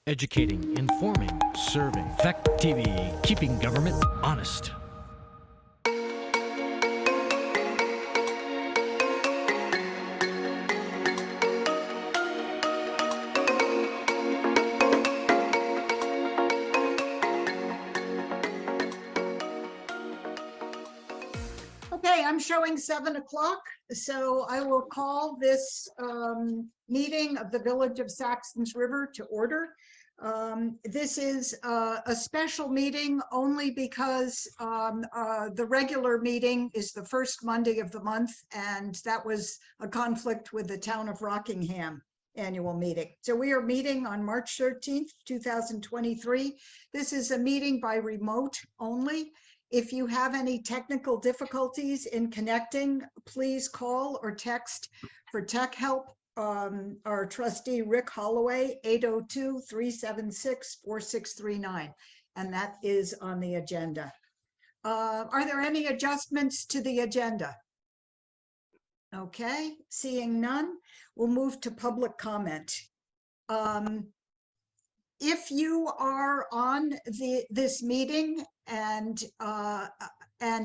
Educating, informing, serving. Fact TV, keeping government honest. Okay, I'm showing 7 o'clock, so I will call this meeting of the Village of Saxtons River to order. This is a special meeting only because the regular meeting is the first Monday of the month, and that was a conflict with the Town of Rockingham annual meeting. So we are meeting on March 13th, 2023. This is a meeting by remote only. If you have any technical difficulties in connecting, please call or text for tech help. Our trustee, Rick Holloway, 802-376-4639. And that is on the agenda. Are there any adjustments to the agenda? Okay, seeing none, we'll move to public comment. If you are on this meeting and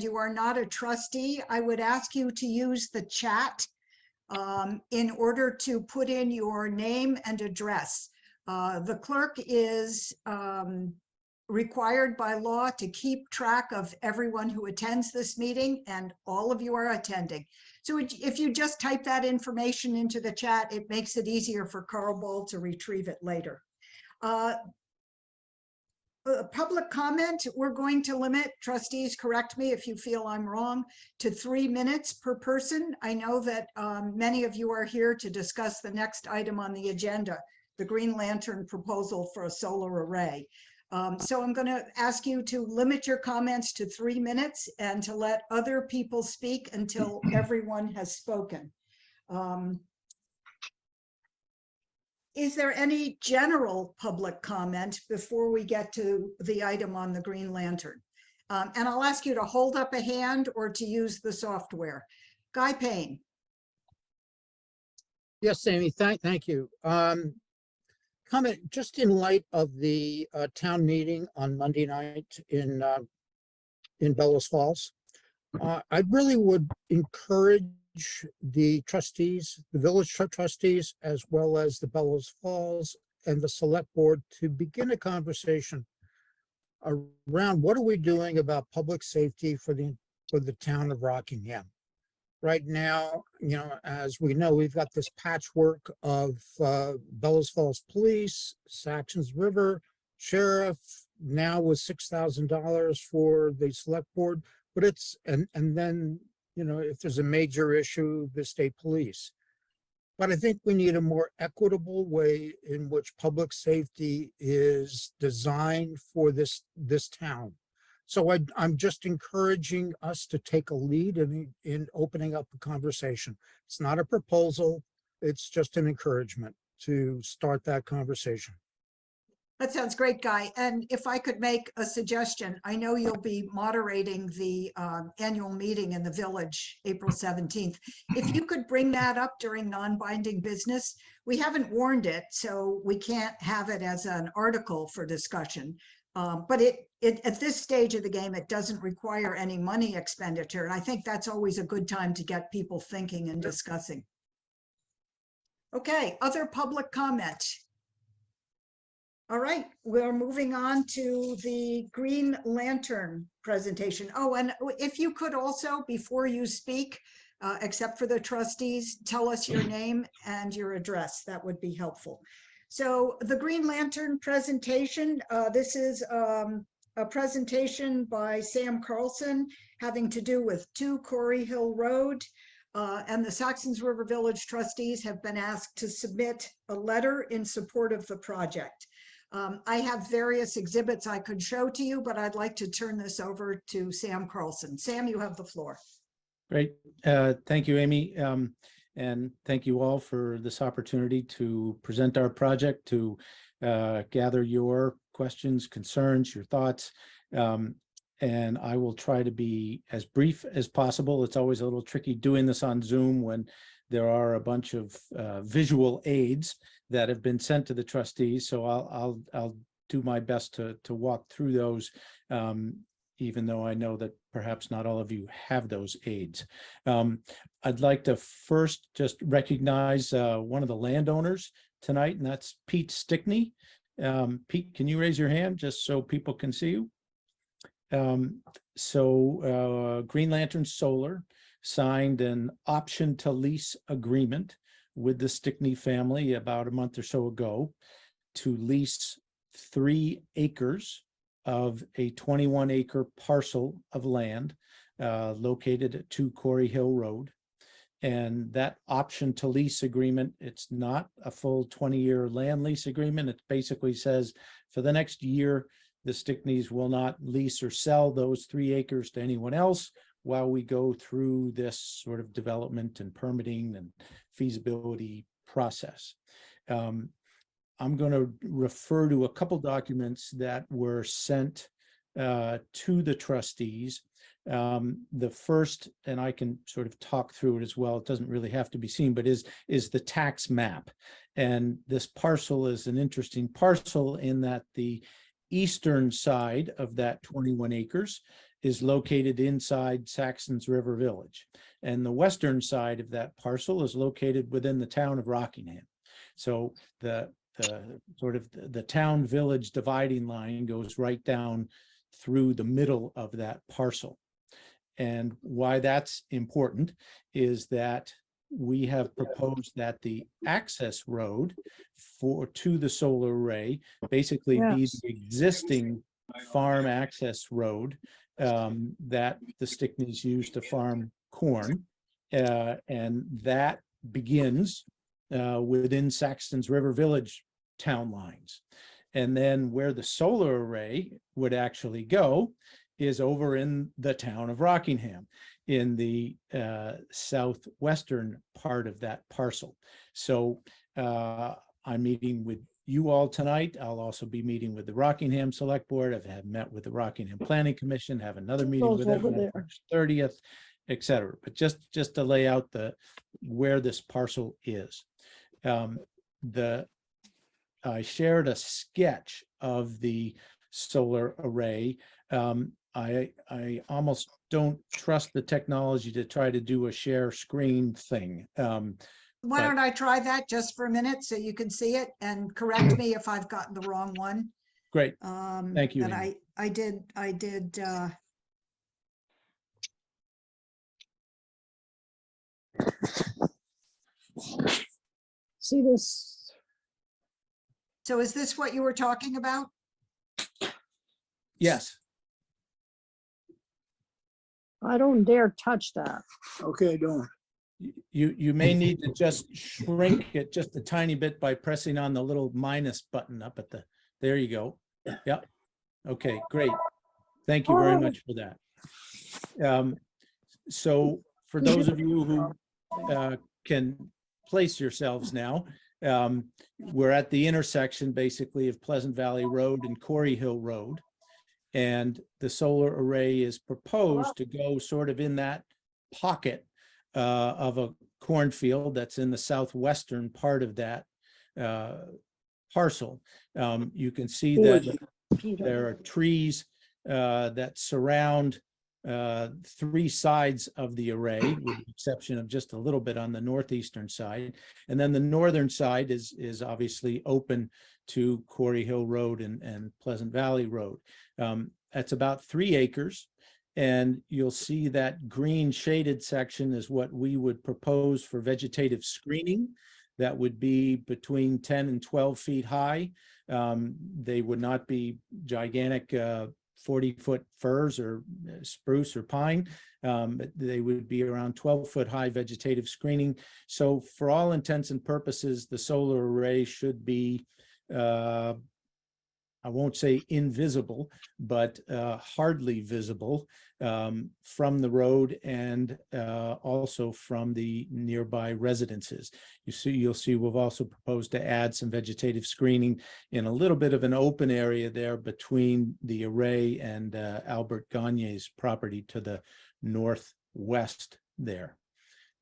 you are not a trustee, I would ask you to use the chat in order to put in your name and address. The clerk is required by law to keep track of everyone who attends this meeting, and all of you are attending. So if you just type that information into the chat, it makes it easier for Carl Ball to retrieve it later. Public comment, we're going to limit, trustees, correct me if you feel I'm wrong, to 3 minutes per person. I know that many of you are here to discuss the next item on the agenda, the Green Lantern proposal for a solar array. So I'm going to ask you to limit your comments to 3 minutes and to let other people speak until everyone has spoken. Is there any general public comment before we get to the item on the Green Lantern? And I'll ask you to hold up a hand or to use the software. Guy Payne. Yes, Amy, thank you. Comment just in light of the town meeting on Monday night in Bellows Falls. I really would encourage the trustees, the village trustees, as well as the Bellows Falls and the select board to begin a conversation around what are we doing about public safety for the town of Rockingham. Right now, as we know, we've got this patchwork of Bellows Falls Police, Saxtons River, Sheriff, now with $6,000 for the select board, but it's, and then, if there's a major issue, the state police. But I think we need a more equitable way in which public safety is designed for this town. So I'm just encouraging us to take a lead in opening up the conversation. It's not a proposal, it's just an encouragement to start that conversation. That sounds great, Guy. And if I could make a suggestion, I know you'll be moderating the annual meeting in the village, April 17th. If you could bring that up during non-binding business, we haven't warned it, so we can't have it as an article for discussion. But at this stage of the game, it doesn't require any money expenditure. And I think that's always a good time to get people thinking and discussing. Okay, other public comment. All right, we're moving on to the Green Lantern presentation. Oh, and if you could also, before you speak, except for the trustees, tell us your name and your address. That would be helpful. So the Green Lantern presentation, this is a presentation by Sam Carlson having to do with 2 Corey Hill Road. And the Saxtons River Village trustees have been asked to submit a letter in support of the project. I have various exhibits I could show to you, but I'd like to turn this over to Sam Carlson. Sam, you have the floor. Great. Thank you, Amy. And thank you all for this opportunity to present our project, to gather your questions, concerns, your thoughts. And I will try to be as brief as possible. It's always a little tricky doing this on Zoom when there are a bunch of visual aids that have been sent to the trustees. So I'll do my best to walk through those, even though I know that perhaps not all of you have those aids. I'd like to first just recognize one of the landowners tonight, and that's Pete Stickney. Pete, can you raise your hand just so people can see you? Green Lantern Solar signed an option to lease agreement with the Stickney family about a month or so ago to lease 3 acres of a 21-acre parcel of land located at 2 Quarry Hill Road. And that option to lease agreement, it's not a full 20-year land lease agreement. It basically says for the next year, the Stickneys will not lease or sell those 3 acres to anyone else while we go through this sort of development and permitting and feasibility process. I'm going to refer to a couple documents that were sent to the trustees. The first, and I can sort of talk through it as well, it doesn't really have to be seen, but is the tax map. And this parcel is an interesting parcel in that the eastern side of that 21 acres is located inside Saxtons River Village. And the western side of that parcel is located within the town of Rockingham. So the town village dividing line goes right down through the middle of that parcel. And why that's important is that we have proposed that the access road to the solar array basically be the existing farm access road that the Stickneys use to farm corn. And that begins within Saxtons River Village town lines. And then where the solar array would actually go is over in the town of Rockingham in the southwestern part of that parcel. So I'm meeting with you all tonight. I'll also be meeting with the Rockingham Select Board. I've met with the Rockingham Planning Commission, have another meeting with them on March 30th, et cetera. But just to lay out where this parcel is. I shared a sketch of the solar array. I almost don't trust the technology to try to do a share screen thing. Why don't I try that just for a minute so you can see it and correct me if I've gotten the wrong one. Great. Thank you. And Amy. I did See this? so is this what you were talking about? Yes. I don't dare touch that. Okay, don't. You may need to just shrink it just a tiny bit by pressing on the little minus button up at there you go. Yep. Okay, great. Thank you very much for that. So for those of you who can place yourselves now, we're at the intersection basically of Pleasant Valley Road and Quarry Hill Road. And the solar array is proposed to go sort of in that pocket of a cornfield that's in the southwestern part of that parcel. You can see that there are trees that surround 3 sides of the array, with the exception of just a little bit on the northeastern side. And then the northern side is obviously open to Quarry Hill Road and Pleasant Valley Road. That's about 3 acres. And you'll see that green shaded section is what we would propose for vegetative screening. That would be between 10 and 12 feet high. They would not be gigantic 40-foot firs or spruce or pine. They would be around 12-foot high vegetative screening. So for all intents and purposes, the solar array should be, I won't say invisible, but hardly visible from the road and also from the nearby residences. You'll see we've also proposed to add some vegetative screening in a little bit of an open area there between the array and Albert Gagne's property to the northwest there.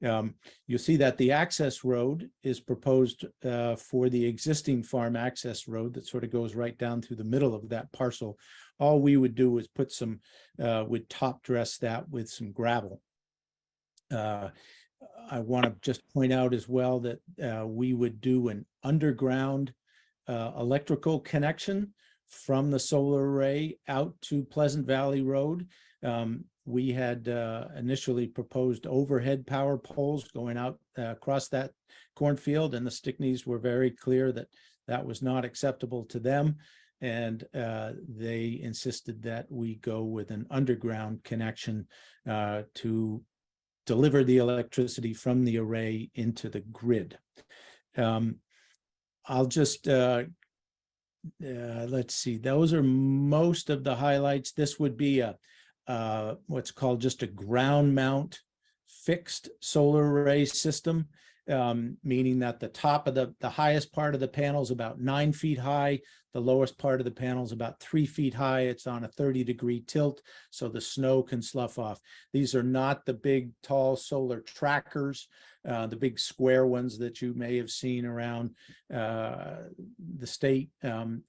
You'll see that the access road is proposed for the existing farm access road that sort of goes right down through the middle of that parcel. All we would do is put some, would top dress that with some gravel. I want to just point out as well that we would do an underground electrical connection from the solar array out to Pleasant Valley Road. We had initially proposed overhead power poles going out across that cornfield, and the Stickneys were very clear that that was not acceptable to them. And they insisted that we go with an underground connection to deliver the electricity from the array into the grid. I'll just, let's see, those are most of the highlights. This would be a what's called just a ground mount fixed solar array system, meaning that the top of the highest part of the panel is about 9 feet high. The lowest part of the panel is about 3 feet high. It's on a 30-degree tilt, so the snow can slough off. These are not the big, tall solar trackers, the big square ones that you may have seen around the state.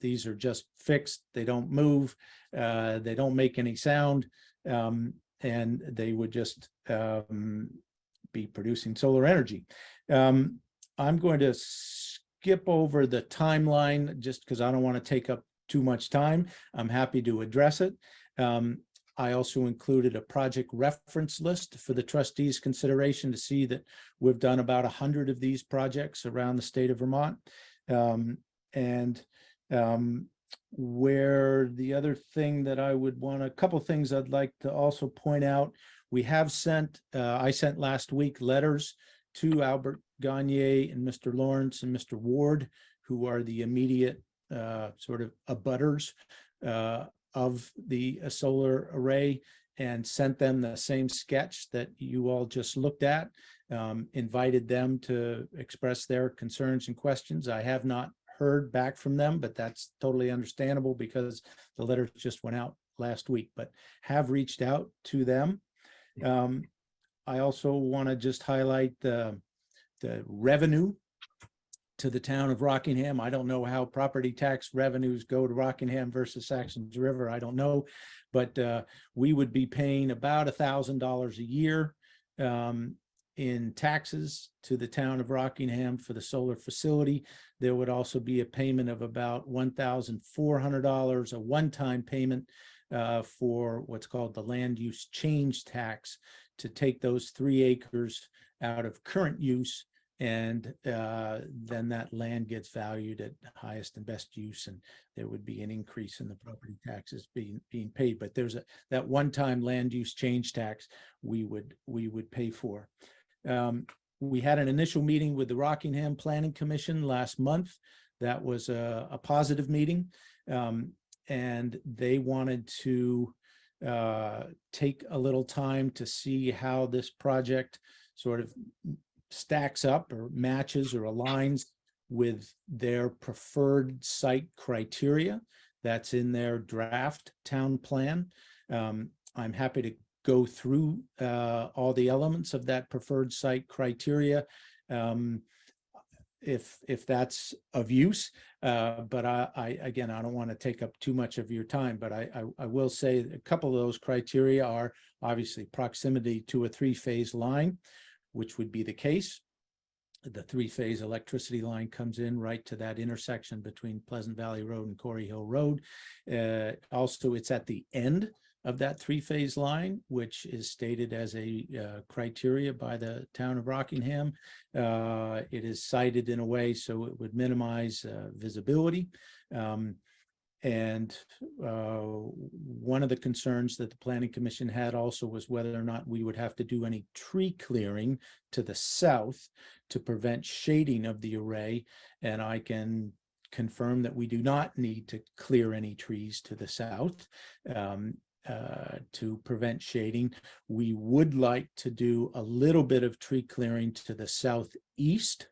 These are just fixed. They don't move. They don't make any sound, and they would just be producing solar energy. I'm going to skip over the timeline just because I don't want to take up too much time. I'm happy to address it. I also included a project reference list for the trustees' consideration to see that we've done about 100 of these projects around the state of Vermont. Where the other thing that I would want, a couple things I'd like to also point out, we have sent, I sent last week letters to Albert Gagne and Mr. Lawrence and Mr. Ward, who are the immediate sort of abutters of the solar array, and sent them the same sketch that you all just looked at, invited them to express their concerns and questions. I have not heard back from them, but that's totally understandable because the letters just went out last week, but have reached out to them. I also want to just highlight the revenue to the town of Rockingham. I don't know how property tax revenues go to Rockingham versus Saxtons River. I don't know, but we would be paying about $1,000 a year in taxes to the town of Rockingham for the solar facility. There would also be a payment of about $1,400, a one-time payment for what's called the land use change tax, to take those 3 acres out of current use, and then that land gets valued at highest and best use, and there would be an increase in the property taxes being paid. But there's that one-time land use change tax we would pay for. We had an initial meeting with the Rockingham Planning Commission last month. That was a positive meeting, and they wanted to take a little time to see how this project sort of stacks up or matches or aligns with their preferred site criteria that's in their draft town plan. I'm happy to go through all the elements of that preferred site criteria if that's of use, but again, I don't want to take up too much of your time, but I will say a couple of those criteria are obviously proximity to a 3-phase line, which would be the case. The 3-phase electricity line comes in right to that intersection between Pleasant Valley Road and Corey Hill Road. Also, it's at the end of that 3-phase line, which is stated as a criteria by the town of Rockingham. It is cited in a way so it would minimize visibility. And one of the concerns that the Planning Commission had also was whether or not we would have to do any tree clearing to the south to prevent shading of the array. And I can confirm that we do not need to clear any trees to the south to prevent shading. We would like to do a little bit of tree clearing to the southeast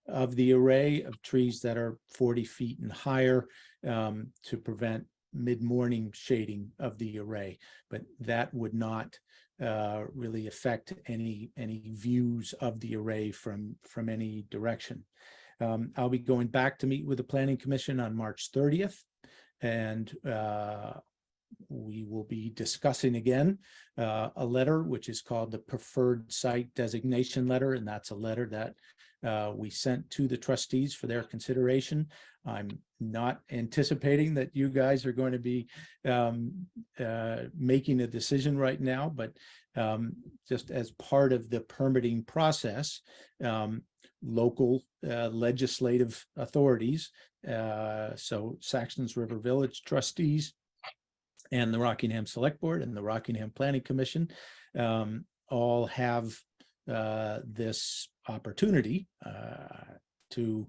of the array of trees that are 40 feet and higher to prevent mid-morning shading of the array, but that would not really affect any views of the array from any direction. I'll be going back to meet with the Planning Commission on March 30th, and we will be discussing again a letter which is called the Preferred Site Designation Letter, and that's a letter that we sent to the trustees for their consideration. I'm not anticipating that you guys are going to be making a decision right now, but just as part of the permitting process, local legislative authorities, so Saxtons River Village trustees and the Rockingham Select Board and the Rockingham Planning Commission all have this opportunity to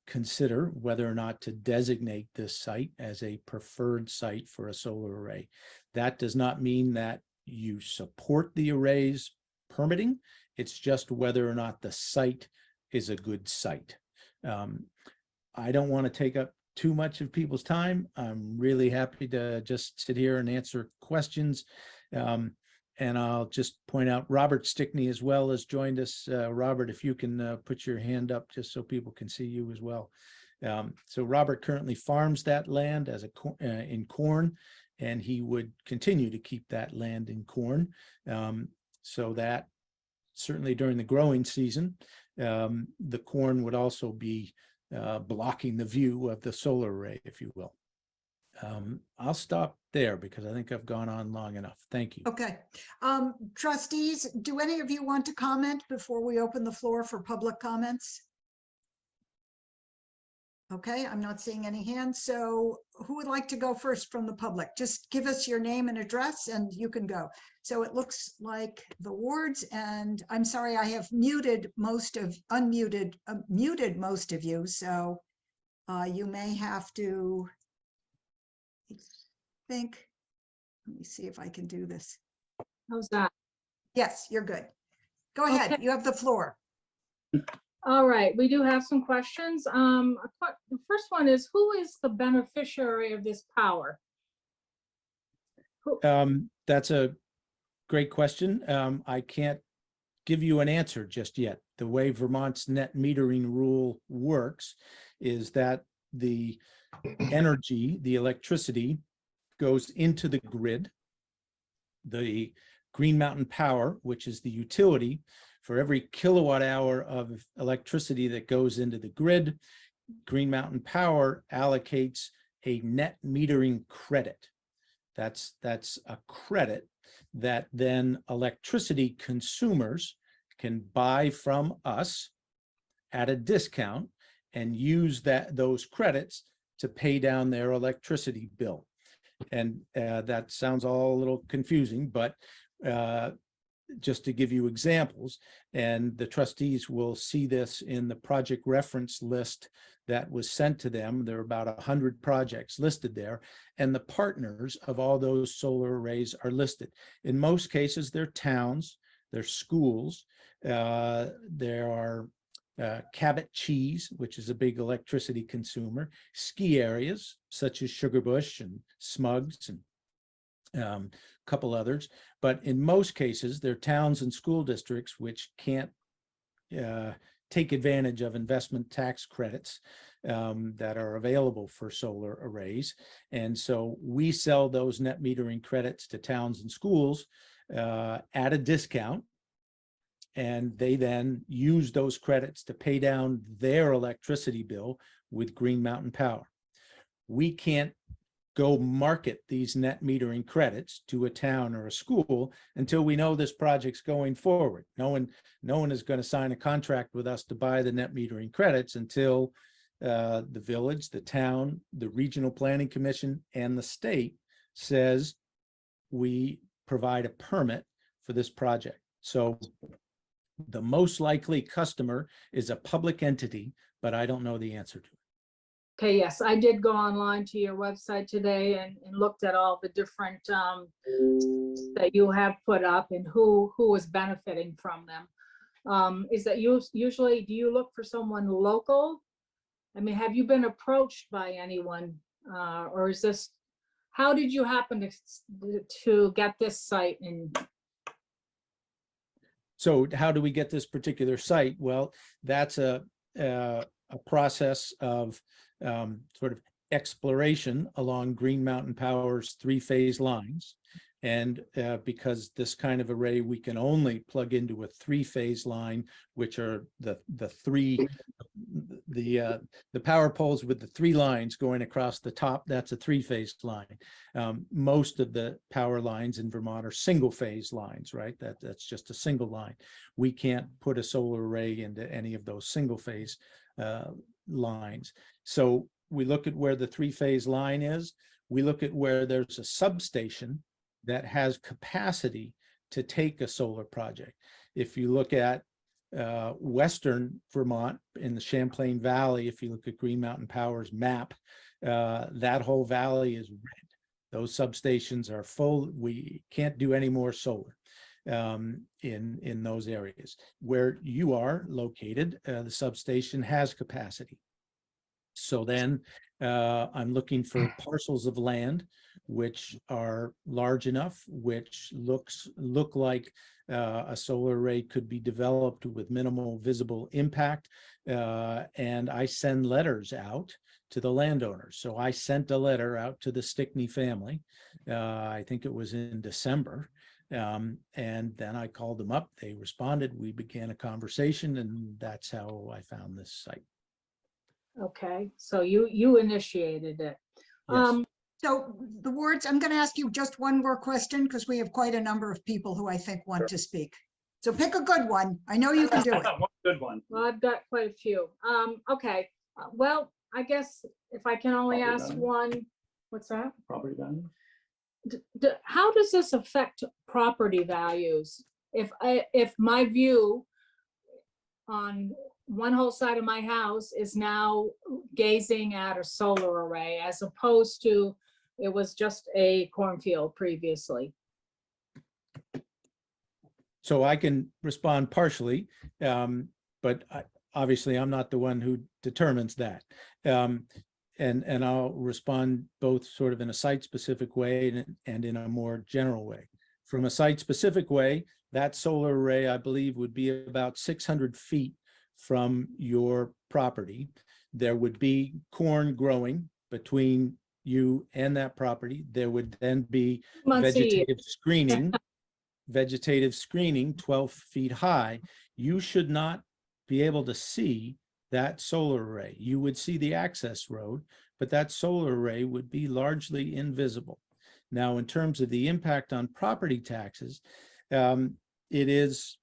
consider whether or not to designate this site as a preferred site for a solar array. That does not mean that you support the array's permitting. It's just whether or not the site is a good site. I don't want to take up too much of people's time. I'm really happy to just sit here and answer questions. And I'll just point out Robert Stickney as well has joined us. Robert, if you can put your hand up just so people can see you as well. So Robert currently farms that land as in corn, and he would continue to keep that land in corn. So that certainly during the growing season, the corn would also be blocking the view of the solar array, if you will. I'll stop there because I think I've gone on long enough. Thank you. Okay. Trustees, do any of you want to comment before we open the floor for public comments? Okay, I'm not seeing any hands. So who would like to go first from the public? Just give us your name and address and you can go. So it looks like the wards, and I'm sorry, I have muted most of muted most of you. So you may have to think. Let me see if I can do this. How's that? Yes, you're good. Go ahead. Okay. You have the floor. All right, we do have some questions. The first one is, who is the beneficiary of this power? That's a great question. I can't give you an answer just yet. The way Vermont's net metering rule works is that the energy, the electricity, goes into the grid. The Green Mountain Power, which is the utility, for every kilowatt hour of electricity that goes into the grid, Green Mountain Power allocates a net metering credit. That's a credit that then electricity consumers can buy from us at a discount and use those credits to pay down their electricity bill. And that sounds all a little confusing, but just to give you examples, and the trustees will see this in the project reference list that was sent to them. There are about 100 projects listed there, and the partners of all those solar arrays are listed. In most cases, they're towns, they're schools, there are Cabot Cheese, which is a big electricity consumer, ski areas such as Sugarbush and Smugs and a couple others. But in most cases, they're towns and school districts which can't take advantage of investment tax credits that are available for solar arrays. And so we sell those net metering credits to towns and schools at a discount. And they then use those credits to pay down their electricity bill with Green Mountain Power. We can't go market these net metering credits to a town or a school until we know this project's going forward. No one is going to sign a contract with us to buy the net metering credits until the village, the town, the regional planning commission, and the state says we provide a permit for this project. So the most likely customer is a public entity, but I don't know the answer to it. Okay, yes, I did go online to your website today and looked at all the different that you have put up and who is benefiting from them. Is that usually, do you look for someone local? I mean, have you been approached by anyone, or is this, how did you happen to get this site So how do we get this particular site? Well, that's a process of sort of exploration along Green Mountain Power's three-phase lines. And because this kind of array, we can only plug into a three-phase line, which are the power poles with the three lines going across the top. That's a three-phase line. Most of the power lines in Vermont are single-phase lines, right? That's just a single line. We can't put a solar array into any of those single-phase lines. So we look at where the three-phase line is. We look at where there's a substation that has capacity to take a solar project. If you look at Western Vermont in the Champlain Valley, if you look at Green Mountain Power's map, that whole valley is red. Those substations are full. We can't do any more solar in those areas. Where you are located, the substation has capacity. So then I'm looking for parcels of land which are large enough, which look like a solar array could be developed with minimal visible impact. And I send letters out to the landowners. So I sent a letter out to the Stickney family. I think it was in December. And then I called them up. They responded. We began a conversation, and that's how I found this site. Okay, so you initiated it. Yes. So the words, I'm going to ask you just one more question because we have quite a number of people who I think want to speak. So pick a good one. I know you can do it. One good one. Well, I've got quite a few. Okay, well, I guess if I can only Property ask value. one, what's that? Property value. How does this affect property values? If my view on one whole side of my house is now gazing at a solar array as opposed to it was just a cornfield previously. So I can respond partially, but obviously I'm not the one who determines that. And I'll respond both sort of in a site-specific way and in a more general way. From a site-specific way, that solar array, I believe, would be about 600 feet from your property. There would be corn growing between you and that property. There would then be Months a year. vegetative screening 12 feet high. You should not be able to see that solar array. You would see the access road, but that solar array would be largely invisible. Now, in terms of the impact on property taxes, it is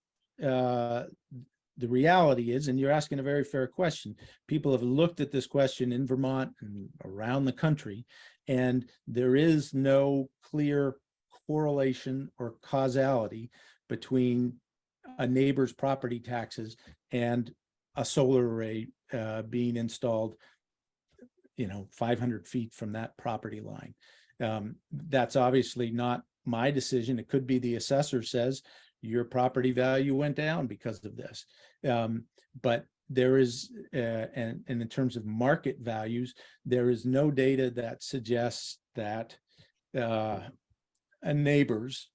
the reality is, and you're asking a very fair question, people have looked at this question in Vermont and around the country, and there is no clear correlation or causality between a neighbor's property taxes and a solar array being installed, 500 feet from that property line. That's obviously not my decision. It could be the assessor says your property value went down because of this. But there is, and in terms of market values, there is no data that suggests that a neighbor's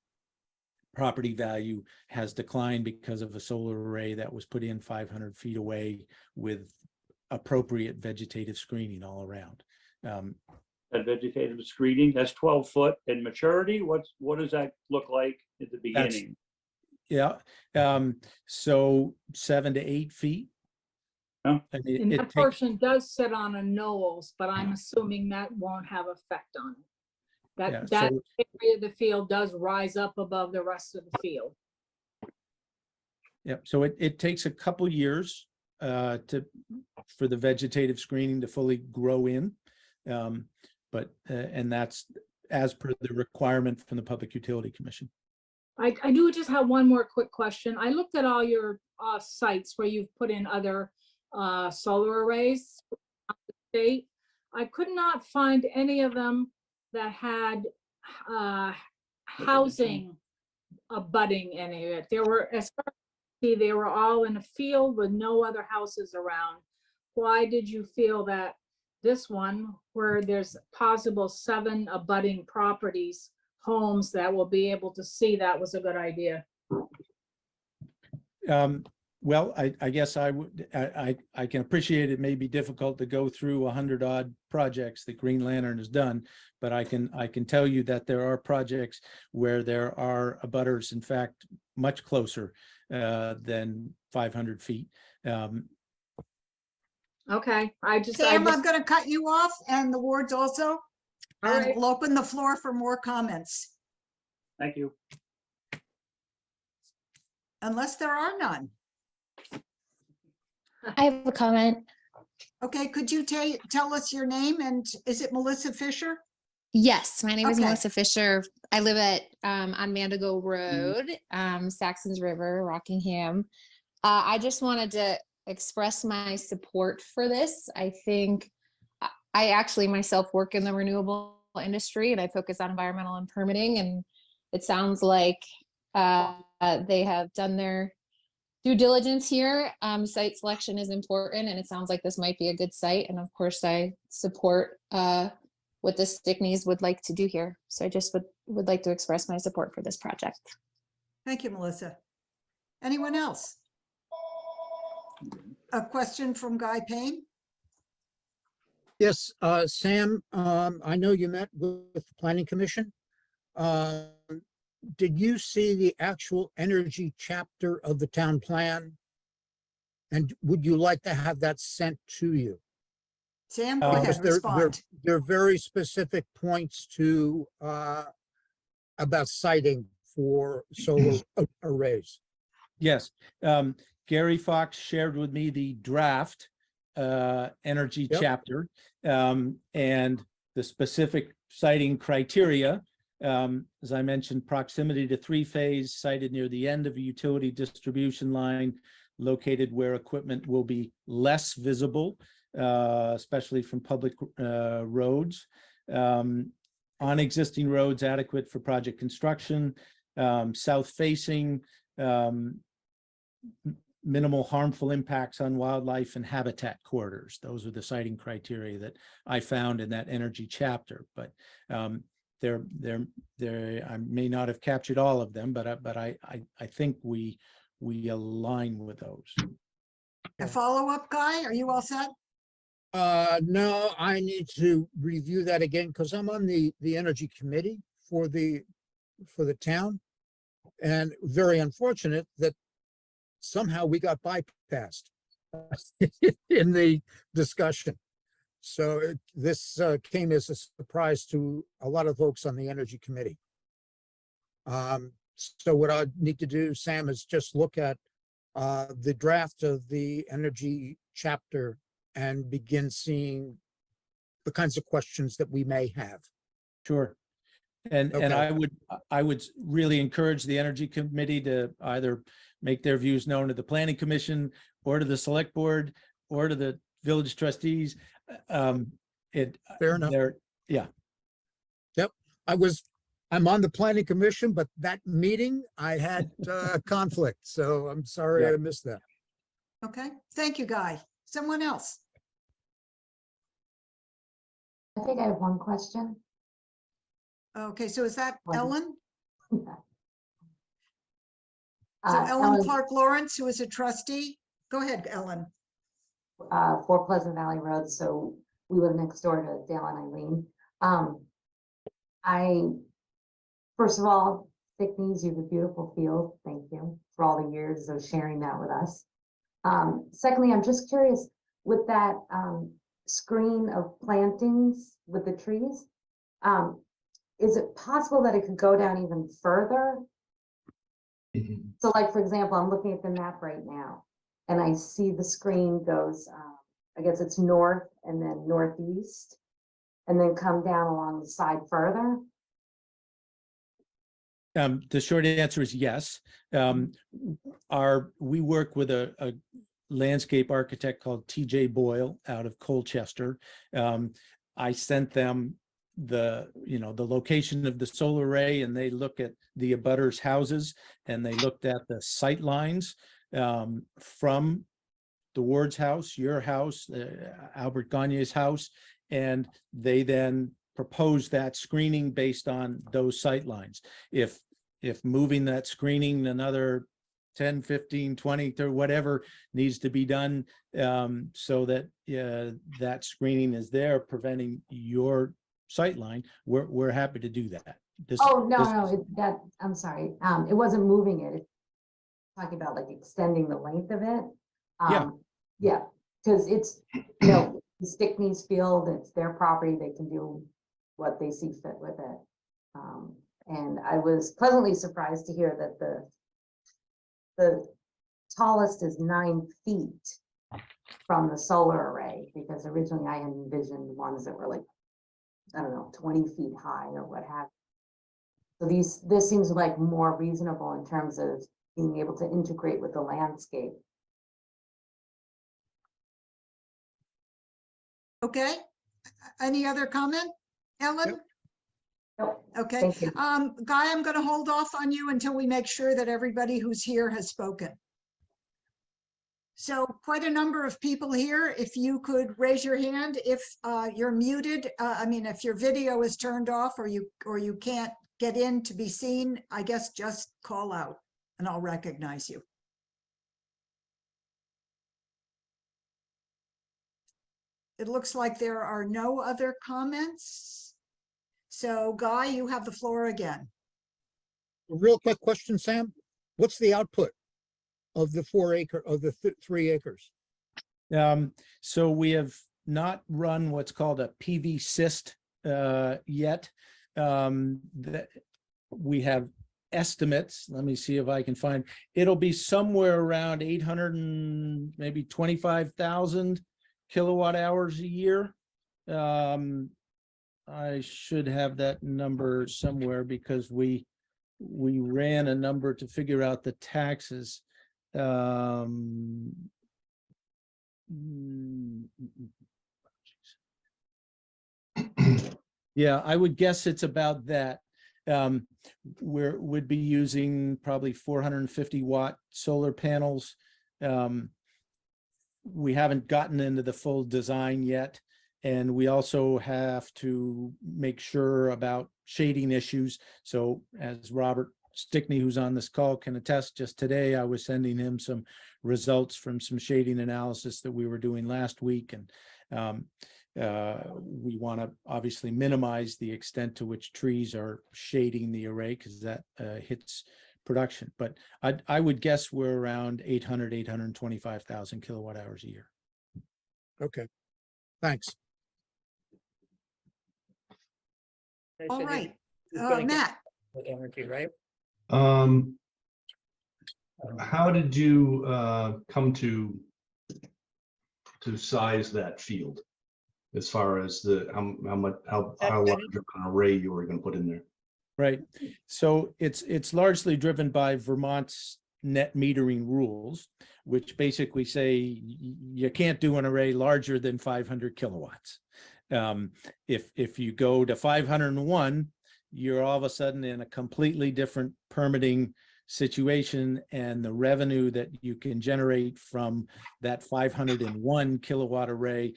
property value has declined because of a solar array that was put in 500 feet away with appropriate vegetative screening all around. That vegetative screening, that's 12 foot in maturity. What does that look like at the beginning? Yeah, so 7 to 8 feet. Oh. And And it that takes, portion does sit on a knolls, but I'm assuming that won't have effect on it. Yeah, That so- area of the field does rise up above the rest of the field. yeah, so it takes a couple years for the vegetative screening to fully grow in. But and that's as per the requirement from the Public Utility Commission. I do just have one more quick question. I looked at all your sites where you've put in other solar arrays. State. I could not find any of them that had housing abutting any of it. There were, as far as I see, they were all in a field with no other houses around. Why did you feel that this one, where there's possible 7 abutting properties, homes that will be able to see, that was a good idea? Well, I guess I can appreciate it may be difficult to go through 100-odd projects that Green Lantern has done, but I can tell you that there are projects where there are abutters, in fact, much closer than 500 feet. Okay, Sam, I'm going to cut you off and the wards also. All And right. we'll open the floor for more comments, Thank you. unless there are none. I have a comment. Okay, could you tell us your name, and is it Melissa Fisher? Yes, my name is Okay. Melissa Fisher. I live at on Mandigo Road, Saxtons River, Rockingham. I just wanted to express my support for this. I think I actually myself work in the renewable industry and I focus on environmental and permitting, and it sounds like they have done their due diligence here. Site selection is important, and it sounds like this might be a good site. And of course, I support what the Stickneys would like to do here. So I just would like to express my support for this project. Thank you, Melissa. Anyone else? A question from Guy Payne? Yes, Sam, I know you met with the Planning Commission. Did you see the actual energy chapter of the town plan? And would you like to have that sent to you? Sam, go Because ahead, There respond. are very specific points to, about siting for solar arrays. Yes, Gary Fox shared with me the draft energy Yep. chapter and the specific siting criteria. As I mentioned, proximity to three-phase sited near the end of a utility distribution line, located where equipment will be less visible, especially from public roads. On existing roads adequate for project construction, south-facing, minimal harmful impacts on wildlife and habitat corridors. Those are the siting criteria that I found in that energy chapter. But I may not have captured all of them, but I think we align with those. A follow-up, Guy? Are you all set? No, I need to review that again because I'm on the energy committee for the town. And very unfortunate that somehow we got bypassed in the discussion. So this came as a surprise to a lot of folks on the energy committee. So what I need to do, Sam, is just look at the draft of the energy chapter and begin seeing the kinds of questions that we may have. Sure. And Okay. I would really encourage the Energy Committee to either make their views known to the Planning Commission or to the Select Board or to the Village Trustees. Fair enough. Yeah. Yep. I'm on the planning commission, but that meeting I had conflict. So I'm sorry Yeah. I missed that. Okay, thank you, Guy. Someone else? I think I have one question. Okay, so is that One. Ellen? So Uh, Ellen Clark Lawrence, who is a trustee? Go ahead, Ellen. 4 Pleasant Valley Road, so we live next door to Dale and Eileen. First of all, Stickneys, you have a beautiful field. Thank you for all the years of sharing that with us. Secondly, I'm just curious, with that screen of plantings with the trees, is it possible that it could go down even further? So like, for example, I'm looking at the map right now and I see the screen goes, I guess it's north and then northeast and then come down along the side further. The short answer is yes. We work with a landscape architect called TJ Boyle out of Colchester. I sent them the location of the solar array, and they look at the abutters' houses, and they looked at the sight lines from the Ward's house, your house, Albert Gagne's house, and they then proposed that screening based on those sight lines. If moving that screening another 10, 15, 20, or whatever needs to be done, so that that screening is there preventing your sight line, we're happy to do that. Oh, no, I'm sorry. It wasn't moving it. It's talking about like extending the length of it. Yeah. Yeah, because it's, the Stickney's field, it's their property. They can do what they see fit with it. And I was pleasantly surprised to hear that the tallest is 9 feet from the solar array, because originally I had envisioned ones that were like, I don't know, 20 feet high or what have you. So this seems like more reasonable in terms of being able to integrate with the landscape. Okay, any other comment? Ellen? Yep. Nope, Okay, thank you. Guy, I'm gonna hold off on you until we make sure that everybody who's here has spoken. So quite a number of people here. If you could raise your hand if you're muted, I mean, if your video is turned off or you can't get in to be seen, I guess just call out and I'll recognize you. It looks like there are no other comments. So Guy, you have the floor again. A real quick question, Sam. What's the output of the 3 acres? So we have not run what's called a PV cyst yet. That we have estimates. Let me see if I can find. It'll be somewhere around 800 and maybe 25,000 kilowatt hours a year. I should have that number somewhere because we ran a number to figure out the taxes. Yeah, I would guess it's about that. Would be using probably 450 watt solar panels. We haven't gotten into the full design yet. And we also have to make sure about shading issues. So as Robert Stickney, who's on this call, can attest, just today I was sending him some results from some shading analysis that we were doing last week. And we want to obviously minimize the extent to which trees are shading the array, because that hits production. But I would guess we're around 825,000 kilowatt hours a year. Okay, thanks. All right, Matt. Right? How did you come to size that field as far as how large of an array you were going to put in there? Right. So it's largely driven by Vermont's net metering rules, which basically say you can't do an array larger than 500 kilowatts. If you go to 501, you're all of a sudden in a completely different permitting situation, and the revenue that you can generate from that 501 kilowatt array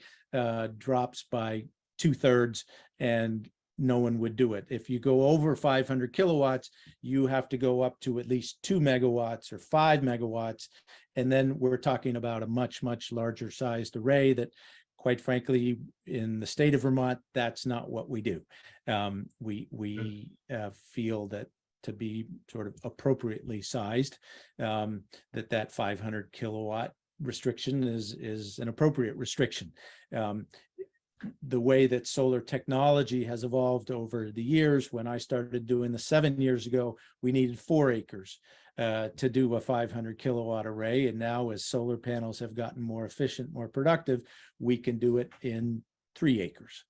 drops by 2/3, and no one would do it. If you go over 500 kilowatts, you have to go up to at least 2 megawatts or 5 megawatts. And then we're talking about a much, much larger sized array that, quite frankly, in the state of Vermont, that's not what we do. We feel that to be sort of appropriately sized, that 500 kilowatt restriction is an appropriate restriction. The way that solar technology has evolved over the years, when I started doing this 7 years ago, we needed 4 acres to do a 500 kilowatt array. And now, as solar panels have gotten more efficient, more productive, we can do it in 3 acres.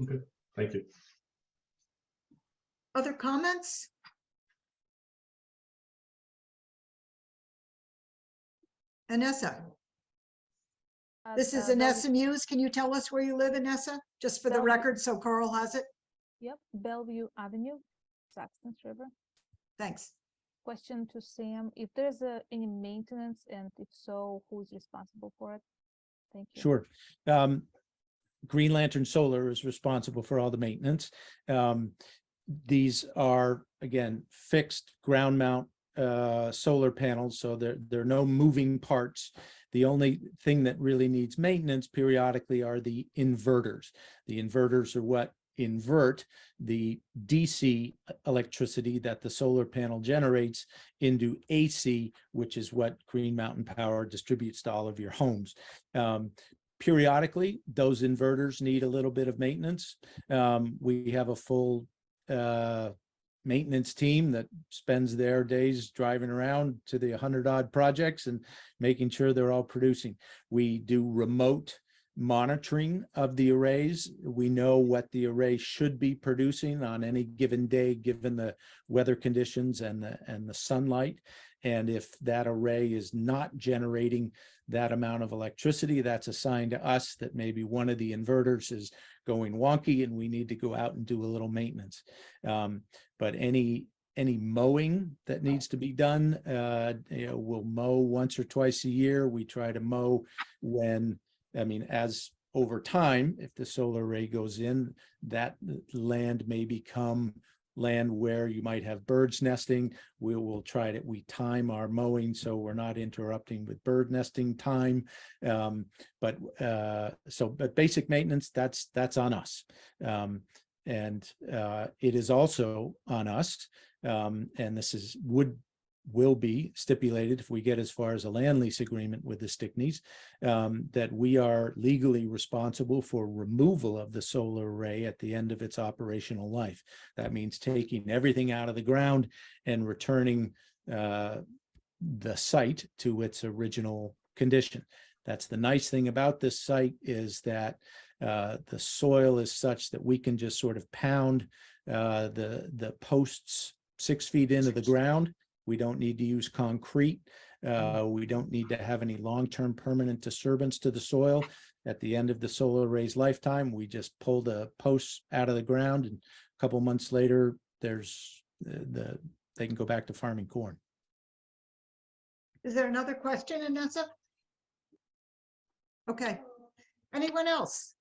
Okay, thank you. Other comments? Anessa, this is Anessa Muse. Can you tell us where you live, Anessa? Just for the record, so Carl has it. Yep, Bellevue Avenue, Saxtons River. Thanks. Question to Sam, if there's any maintenance, and if so, who's responsible for it? Thank you. Sure. Green Lantern Solar is responsible for all the maintenance. These are, again, fixed ground mount solar panels, so there are no moving parts. The only thing that really needs maintenance periodically are the inverters. The inverters are what invert the DC electricity that the solar panel generates into AC, which is what Green Mountain Power distributes to all of your homes. Periodically, those inverters need a little bit of maintenance. We have a full maintenance team that spends their days driving around to the 100-odd projects and making sure they're all producing. We do remote monitoring of the arrays. We know what the array should be producing on any given day, given the weather conditions and the sunlight. And if that array is not generating that amount of electricity, that's a sign to us that maybe one of the inverters is going wonky and we need to go out and do a little maintenance. But any mowing that needs to be done, we'll mow once or twice a year. We try to mow as over time, if the solar array goes in, that land may become land where you might have birds nesting. We time our mowing so we're not interrupting with bird nesting time. But basic maintenance, that's on us. And it is also on us, and this will be stipulated if we get as far as a land lease agreement with the Stickneys, that we are legally responsible for removal of the solar array at the end of its operational life. That means taking everything out of the ground and returning the site to its original condition. That's the nice thing about this site, is that the soil is such that we can just sort of pound the posts 6 feet into the ground. We don't need to use concrete. We don't need to have any long-term permanent disturbance to the soil. At the end of the solar array's lifetime, we just pull the posts out of the ground, and a couple months later, they can go back to farming corn. Is there another question, Anessa? Okay. Anyone else?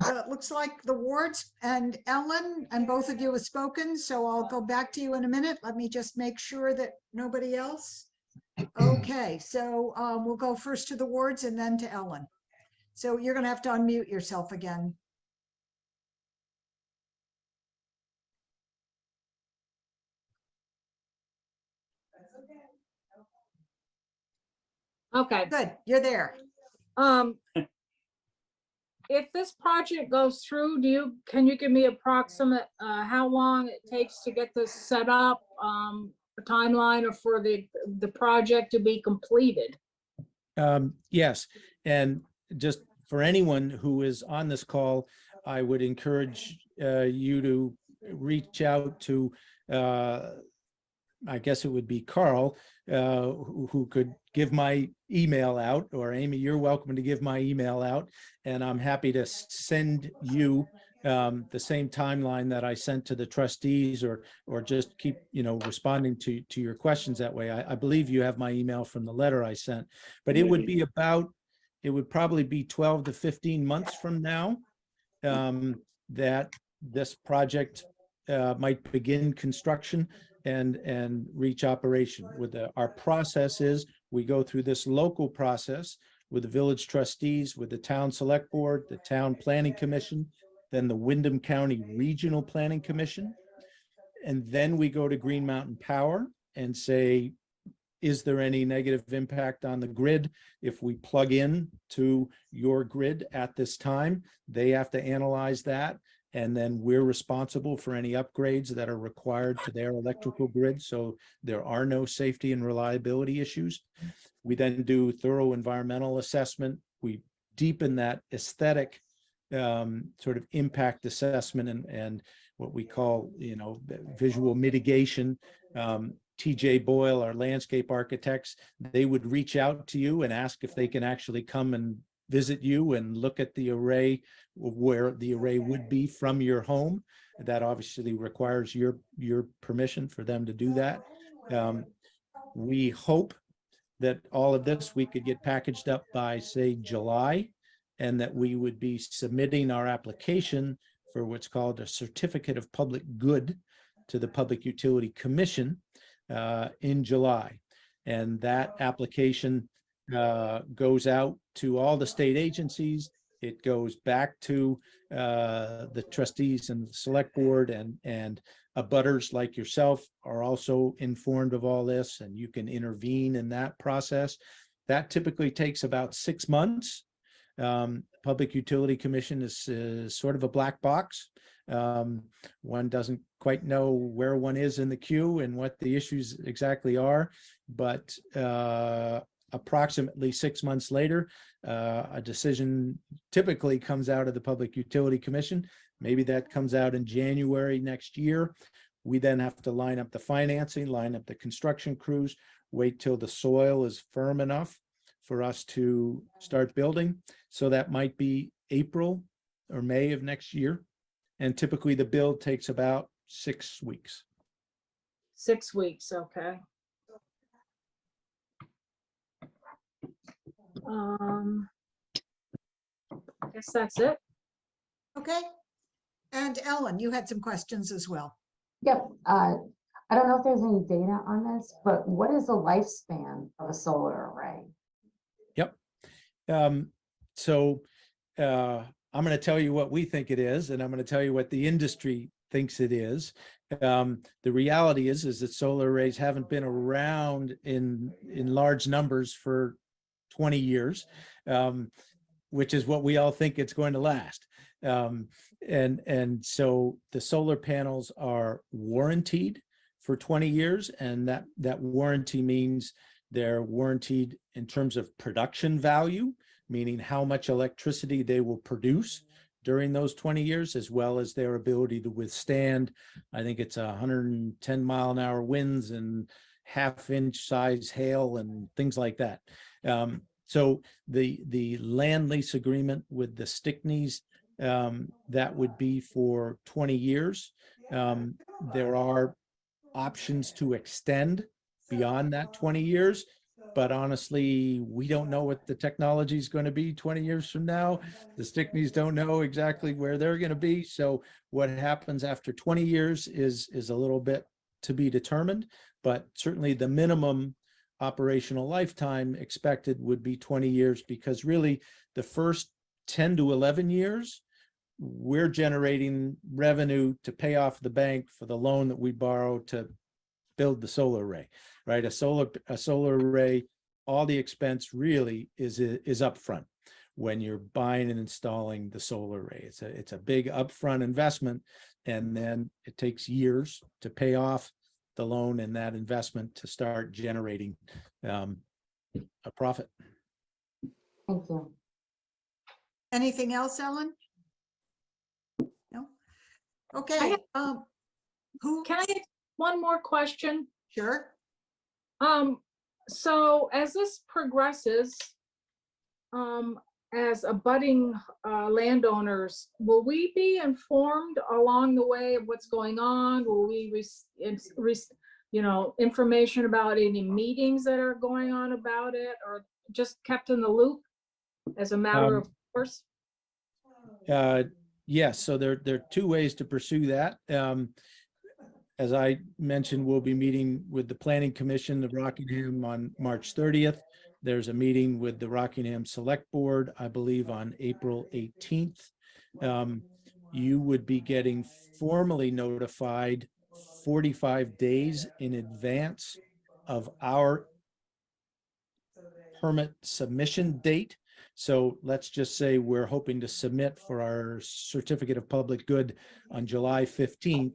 It looks like the wards and Ellen and both of you have spoken, so I'll go back to you in a minute. Let me just make sure that nobody else. Okay, so we'll go first to the wards and then to Ellen. So you're going to have to unmute yourself again. Okay. Good, you're there. If this project goes through, can you give me approximate how long it takes to get this set up, a timeline, or for the project to be completed? Yes, and just for anyone who is on this call, I would encourage you to reach out to, I guess it would be Carl, who could give my email out, or Amy, you're welcome to give my email out, and I'm happy to send you the same timeline that I sent to the trustees, or just keep responding to your questions that way. I believe you have my email from the letter I sent, but it would probably be 12 to 15 months from now that this project might begin construction and reach operation. Our process is, we go through this local process with the village trustees, with the town select board, the town planning commission, then the Windham County Regional Planning Commission. And then we go to Green Mountain Power and say, is there any negative impact on the grid if we plug in to your grid at this time? They have to analyze that. And then we're responsible for any upgrades that are required to their electrical grid, so there are no safety and reliability issues. We then do thorough environmental assessment. We deepen that aesthetic sort of impact assessment and what we call, visual mitigation. TJ Boyle, our landscape architects, they would reach out to you and ask if they can actually come and visit you and look at the array, where the array would be from your home. That obviously requires your permission for them to do that. We hope that all of this we could get packaged up by, say, July, and that we would be submitting our application for what's called a certificate of public good to the Public Utility Commission. in July. And that application goes out to all the state agencies. It goes back to the trustees and the select board, and abutters like yourself are also informed of all this, and you can intervene in that process. That typically takes about 6 months. Public Utility Commission is sort of a black box. One doesn't quite know where one is in the queue and what the issues exactly are, but approximately 6 months later, a decision typically comes out of the Public Utility Commission. Maybe that comes out in January next year. We then have to line up the financing, line up the construction crews, wait till the soil is firm enough for us to start building. So that might be April or May of next year. And typically the build takes about 6 weeks. 6 weeks, okay. I guess that's it. Okay. And Ellen, you had some questions as well. Yep. I don't know if there's any data on this, but what is the lifespan of a solar array? Yep. So I'm going to tell you what we think it is, and I'm going to tell you what the industry thinks it is. The reality is that solar arrays haven't been around in large numbers for 20 years, which is what we all think it's going to last. And so the solar panels are warranted for 20 years, and that warranty means they're warranted in terms of production value, meaning how much electricity they will produce during those 20 years, as well as their ability to withstand, I think it's 110-mile-an-hour winds and half-inch size hail and things like that. So the land lease agreement with the Stickneys, that would be for 20 years. There are options to extend beyond that 20 years, but honestly, we don't know what the technology is going to be 20 years from now. The Stickneys don't know exactly where they're going to be. So what happens after 20 years is a little bit to be determined, but certainly the minimum operational lifetime expected would be 20 years, because really the first 10 to 11 years, we're generating revenue to pay off the bank for the loan that we borrow to build the solar array, right? A solar array, all the expense really is upfront when you're buying and installing the solar array. It's a big upfront investment, and then it takes years to pay off the loan and that investment to start generating a profit. Thank you. Anything else, Ellen? No? Okay. Who? Can I get one more question? Sure. So as this progresses, as abutting landowners, will we be informed along the way of what's going on? Will we information about any meetings that are going on about it, or just kept in the loop as a matter of course? Yes, so there are two ways to pursue that. As I mentioned, we'll be meeting with the Planning Commission of Rockingham on March 30th. There's a meeting with the Rockingham Select Board, I believe, on April 18th. You would be getting formally notified 45 days in advance of our permit submission date. So let's just say we're hoping to submit for our certificate of public good on July 15th.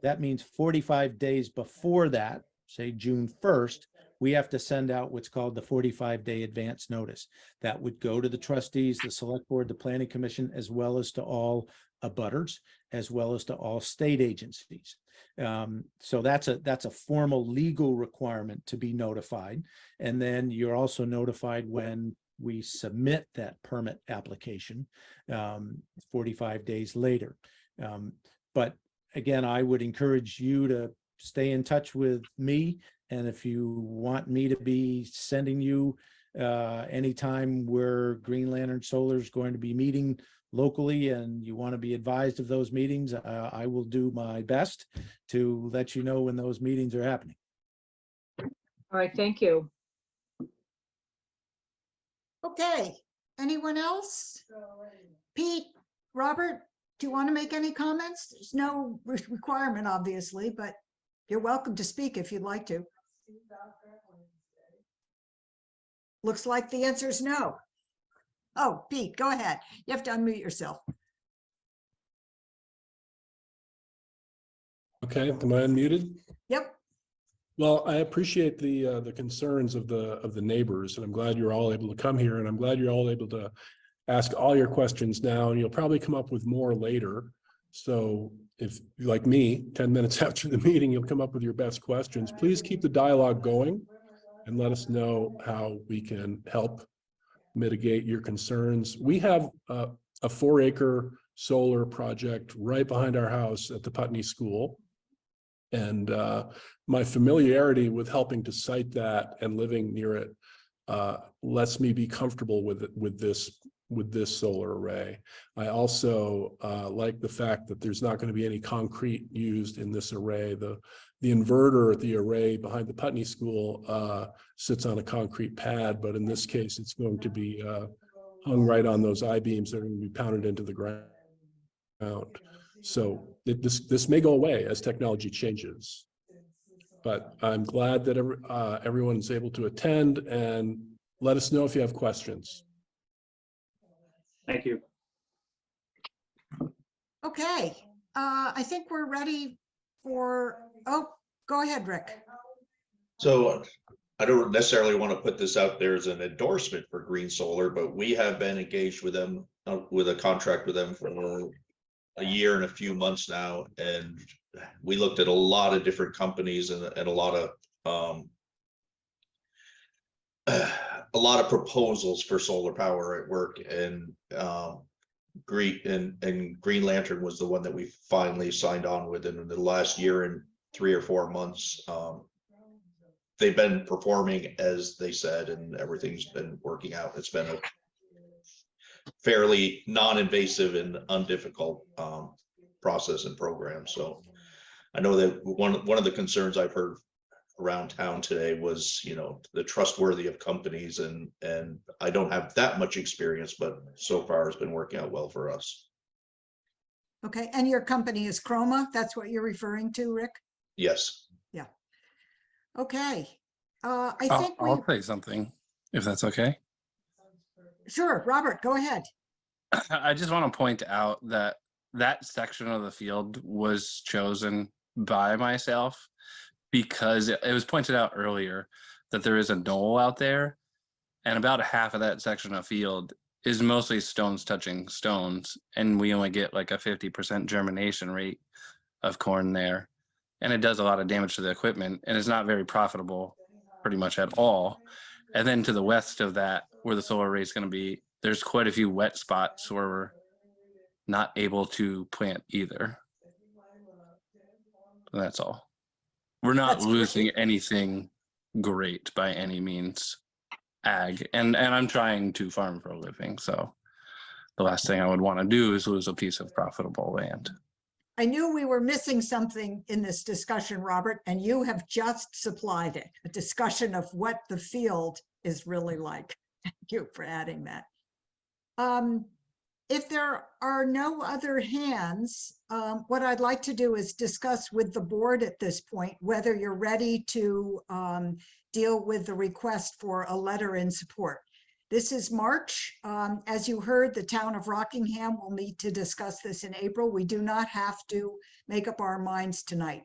That means 45 days before that, say June 1st, we have to send out what's called the 45-day advance notice. That would go to the trustees, the select board, the planning commission, as well as to all abutters, as well as to all state agencies. So that's a formal legal requirement to be notified. And then you're also notified when we submit that permit application 45 days later. But again, I would encourage you to stay in touch with me. And if you want me to be sending you anytime where Green Lantern Solar is going to be meeting locally and you want to be advised of those meetings, I will do my best to let you know when those meetings are happening. All right, thank you. Okay, anyone else? Pete, Robert, do you want to make any comments? There's no requirement, obviously, but you're welcome to speak if you'd like to. Looks like the answer is no. Oh, Pete, go ahead. You have to unmute yourself. Okay, am I unmuted? Yep. Well, I appreciate the concerns of the neighbors, and I'm glad you're all able to come here, and I'm glad you're all able to ask all your questions now, and you'll probably come up with more later. So if, like me, 10 minutes after the meeting, you'll come up with your best questions. Please keep the dialogue going and let us know how we can help mitigate your concerns. We have a 4-acre solar project right behind our house at the Putney School. And my familiarity with helping to site that and living near it lets me be comfortable with this solar array. I also like the fact that there's not going to be any concrete used in this array. The inverter at the array behind the Putney School sits on a concrete pad, but in this case, it's going to be hung right on those I-beams that are going to be pounded into the ground. So this may go away as technology changes, but I'm glad that everyone's able to attend, and let us know if you have questions. Thank you. Okay, I think we're ready for, oh, go ahead, Rick. So I don't necessarily want to put this out there as an endorsement for Green Solar, but we have been engaged with them, with a contract with them for a year and a few months now. And we looked at a lot of different companies and a lot of proposals for solar power at work. And Green Lantern was the one that we finally signed on with. And in the last year and 3 or 4 months, they've been performing as they said, and everything's been working out. It's been a fairly non-invasive and undifficult process and program. So I know that one of the concerns I've heard around town today was, you know, the trustworthy of companies, and I don't have that much experience, but so far it's been working out well for us. Okay, and your company is Chroma? That's what you're referring to, Rick? Yes. Yeah. Okay. I think I'll say something, if that's okay. Sure, Robert, go ahead. I just want to point out that that section of the field was chosen by myself because it was pointed out earlier that there is a knoll out there, and about half of that section of field is mostly stones touching stones, and we only get like a 50% germination rate of corn there, and it does a lot of damage to the equipment, and it's not very profitable pretty much at all. And then to the west of that, where the solar array is going to be, there's quite a few wet spots where we're not able to plant either. So that's all. We're not losing anything great by any means, ag, and I'm trying to farm for a living, so the last thing I would want to do is lose a piece of profitable land. I knew we were missing something in this discussion, Robert, and you have just supplied it, a discussion of what the field is really like. Thank you for adding that. If there are no other hands, what I'd like to do is discuss with the board at this point whether you're ready to deal with the request for a letter in support. This is March. As you heard, the town of Rockingham will meet to discuss this in April. We do not have to make up our minds tonight.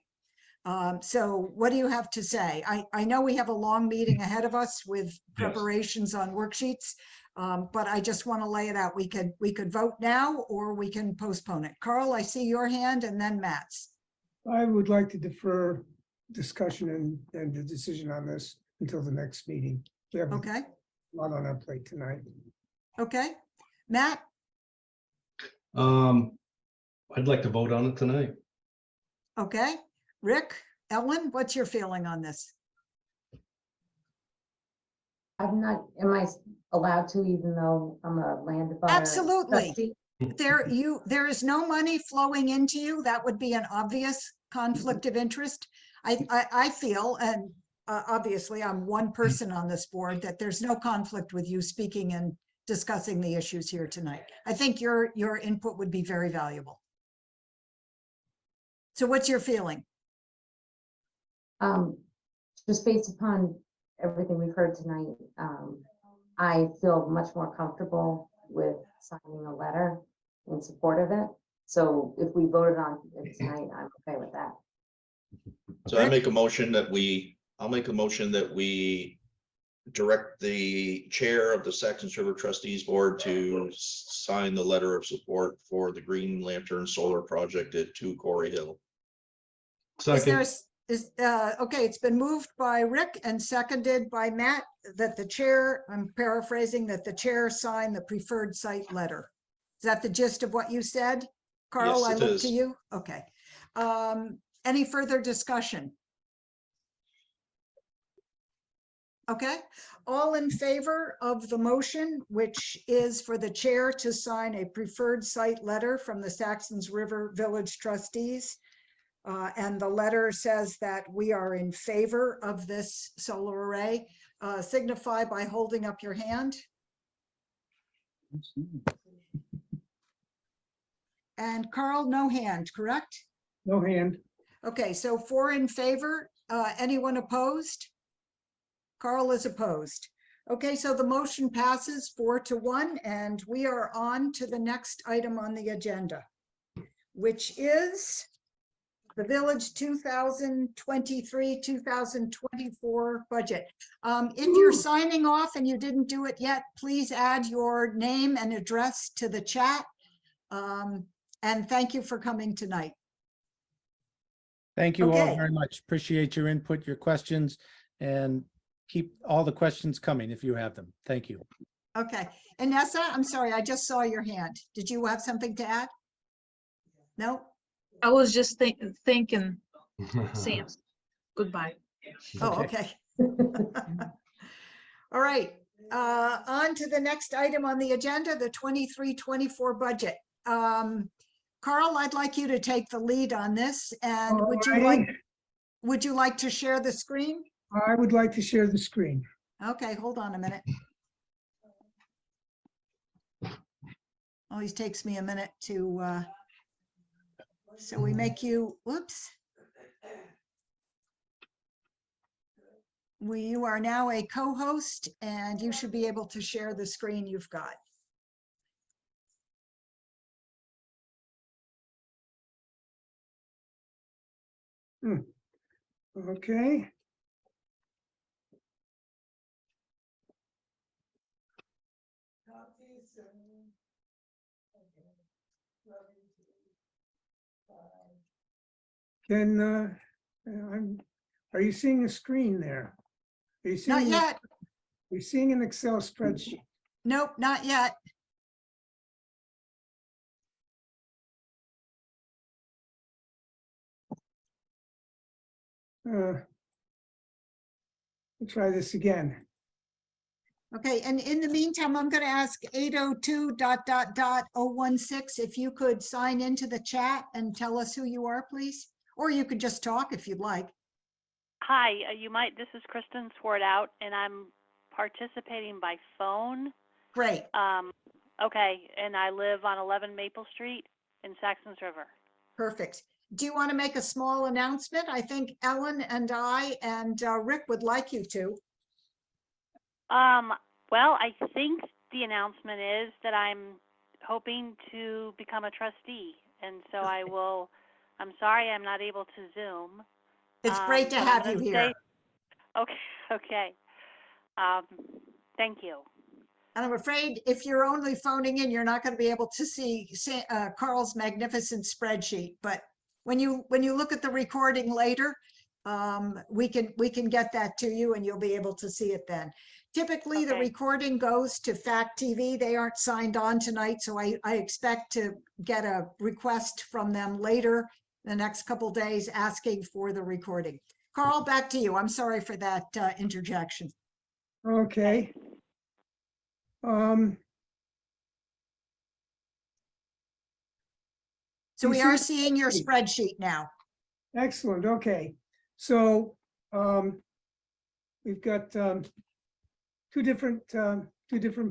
So what do you have to say? I know we have a long meeting ahead of us with preparations on worksheets, but I just want to lay it out. We could vote now or we can postpone it. Carl, I see your hand, and then Matt's. I would like to defer discussion and the decision on this until the next meeting. We have Okay. a lot on our plate tonight. Okay. Matt? I'd like to vote on it tonight. Okay. Rick, Ellen, what's your feeling on this? I'm not, am I allowed to, even though I'm a land abutter? Absolutely. There is no money flowing into you. That would be an obvious conflict of interest. I feel, and obviously I'm one person on this board, that there's no conflict with you speaking and discussing the issues here tonight. I think your input would be very valuable. So what's your feeling? Just based upon everything we've heard tonight, I feel much more comfortable with signing a letter in support of it. So if we voted on it tonight, I'm okay with that. So I make a motion that I'll make a motion that we direct the chair of the Saxtons River Trustees Board to sign the letter of support for the Green Lantern Solar Project at 2 Quarry Hill. Okay, it's been moved by Rick and seconded by Matt that the chair, I'm paraphrasing, that the chair sign the preferred site letter. Is that the gist of what you said? Carl, Yes, I it look is. to you. Okay. Any further discussion? Okay, all in favor of the motion, which is for the chair to sign a preferred site letter from the Saxtons River Village Trustees. And the letter says that we are in favor of this solar array. Signify by holding up your hand. And Carl, no hand, correct? No hand. Okay, so 4 in favor. Anyone opposed? Carl is opposed. Okay, so the motion passes 4-1, and we are on to the next item on the agenda, which is the village 2023-2024 budget. If you're signing off and you didn't do it yet, please add your name and address to the chat. And thank you for coming tonight. Thank you all Okay. very much. Appreciate your input, your questions, and keep all the questions coming if you have them. Thank you. Okay, Inessa, I'm sorry, I just saw your hand. Did you have something to add? No? I was just thinking, Sam, goodbye. Oh, okay. All right, on to the next item on the agenda, the 23-24 budget. Carl, I'd like you to take the lead on this, and would you like to share the screen? I would like to share the screen. Okay, hold on a minute. Always takes me a minute to, so we make you, whoops. You are now a co-host and you should be able to share the screen you've got. Okay. Are you seeing a screen there? Are you seeing Not yet. Are you seeing an Excel spreadsheet? Nope, not yet. Let's try this again. Okay, and in the meantime, I'm going to ask 802.016 if you could sign into the chat and tell us who you are, please. Or you could just talk if you'd like. Hi, this is Kristen Swartout, and I'm participating by phone. Great. Okay, and I live on 11 Maple Street in Saxtons River. Perfect. Do you want to make a small announcement? I think Ellen and I and Rick would like you to. Well, I think the announcement is that I'm hoping to become a trustee, and so I will. I'm sorry I'm not able to Zoom. It's great to have you here. Okay. Thank you. And I'm afraid if you're only phoning in, you're not going to be able to see Carl's magnificent spreadsheet. But when you look at the recording later, we can get that to you and you'll be able to see it then. Typically, the recording goes to Fact TV. They aren't signed on tonight, so I expect to get a request from them later the next couple days asking for the recording. Carl, back to you. I'm sorry for that interjection. Okay. So we are seeing your spreadsheet now. Excellent. Okay. So we've got two different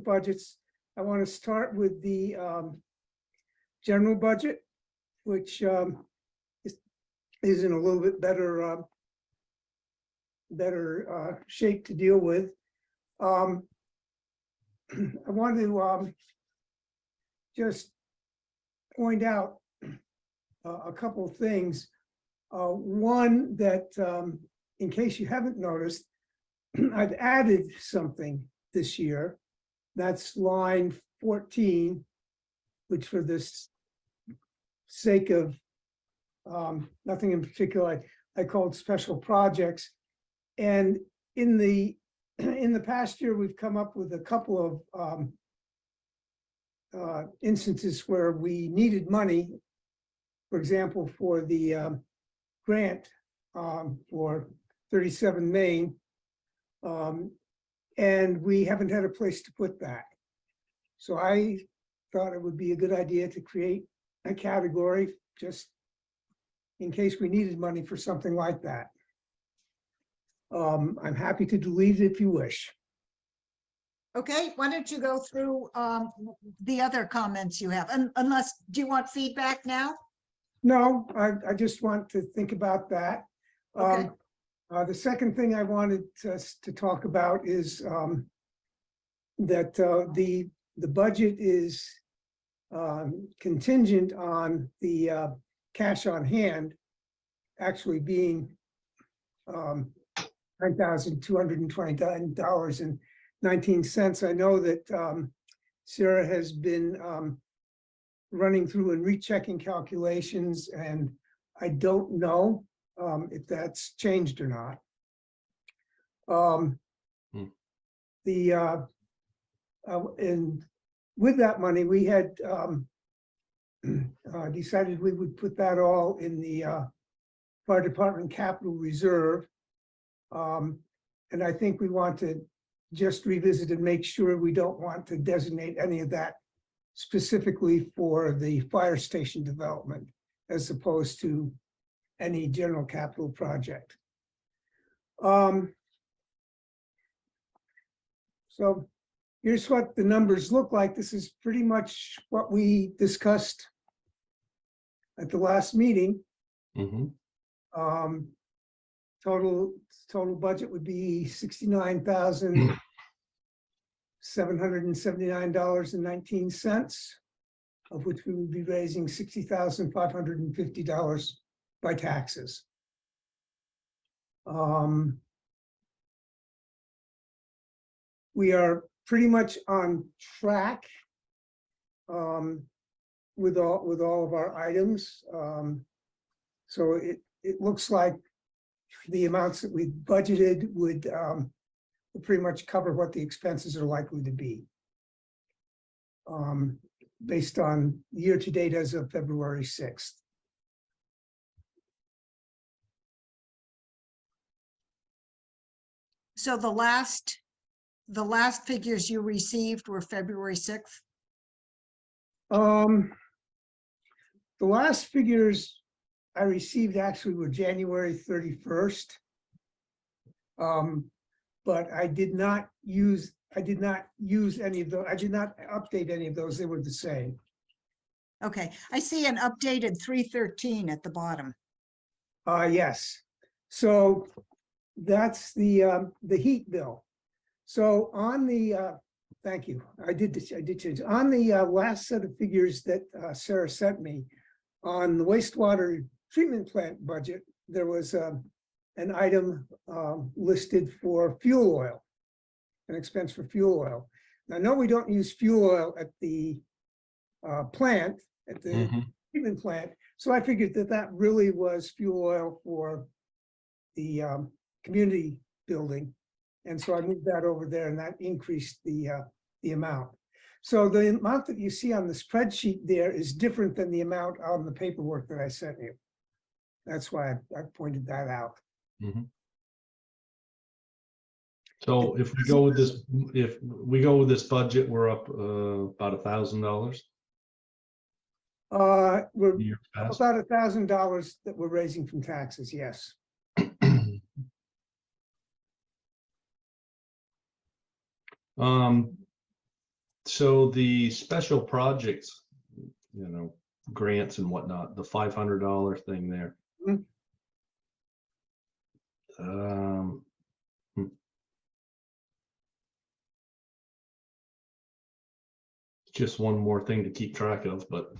budgets. I want to start with the general budget, which is in a little bit better shape to deal with. I want to just point out a couple of things. One that, in case you haven't noticed, I've added something this year. That's line 14, which for this sake of nothing in particular, I called special projects. And in the past year, we've come up with a couple of instances where we needed money. For example, for the grant for 37 Main, and we haven't had a place to put that. So I thought it would be a good idea to create a category just in case we needed money for something like that. I'm happy to delete it if you wish. Okay, why don't you go through the other comments you have? Unless, do you want feedback now? No, I just want to think about that. Okay. The second thing I wanted us to talk about is that the budget is contingent on the cash on hand actually being $9,229.19. I know that Sarah has been running through and rechecking calculations, and I don't know if that's changed or not. And with that money, we had decided we would put that all in the fire department capital reserve. And I think we want to just revisit and make sure we don't want to designate any of that specifically for the fire station development, as opposed to any general capital project. So here's what the numbers look like. This is pretty much what we discussed at the last meeting. Total budget would be $69,779.19, of which we would be raising $60,550 by taxes. We are pretty much on track with all of our items. So it looks like the amounts that we budgeted would pretty much cover what the expenses are likely to be, based on year-to-date as of February 6th. So the last figures you received were February 6th? The last figures I received actually were January 31st. But I did not use any of those. I did not update any of those. They were the same. Okay, I see an updated 313 at the bottom. Yes. So that's the heat bill. So on the thank you. I did change on the last set of figures that Sarah sent me on the wastewater treatment plant budget. There was an item listed for fuel oil, an expense for fuel oil. Now, I know we don't use fuel oil at the plant, at the treatment plant, so I figured that that really was fuel oil for the community building. And so I moved that over there, and that increased the amount. So the amount that you see on the spreadsheet there is different than the amount on the paperwork that I sent you. That's why I pointed that out. So if we go with this budget, we're up about $1,000. We're about $1,000 that we're raising from taxes. Yes. So the special projects, grants and whatnot, the $500 thing there. Mhm. Just one more thing to keep track of, but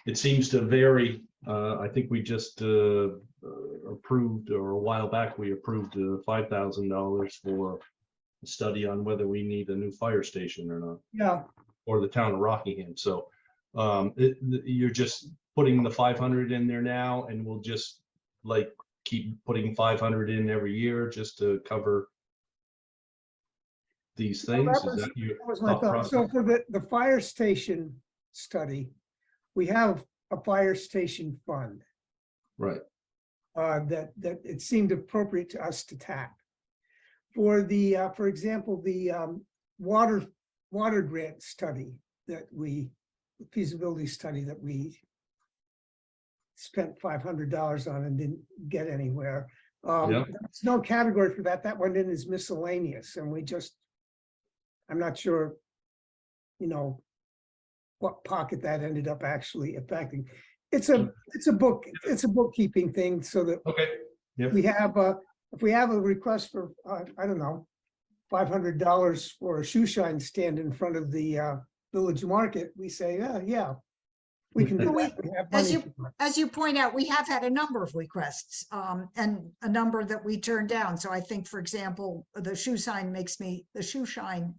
it seems to vary. I think we just approved, or a while back, we approved $5,000 for a study on whether we need a new fire station or not, Yeah, or the town of Rockingham. So you're just putting the 500 in there now, and we'll just like keep putting 500 in every year just to cover these things. Is that your that was my thought thought. process? So for the fire station study, we have a fire station fund Right. that it seemed appropriate to us to tap. For the, for example, the water grant study feasibility study that we spent $500 on and didn't get anywhere. Yeah. There's no category for that. That went in as miscellaneous, and I'm not sure, what pocket that ended up actually affecting. It's a bookkeeping thing, so that Okay. Yep. we have if we have a request for I don't know, $500 for a shoe shine stand in front of the village market, we say, yeah, we can do it. We have As money you, for it. as you point out, we have had a number of requests, and a number that we turned down. So I think, for example, the shoe shine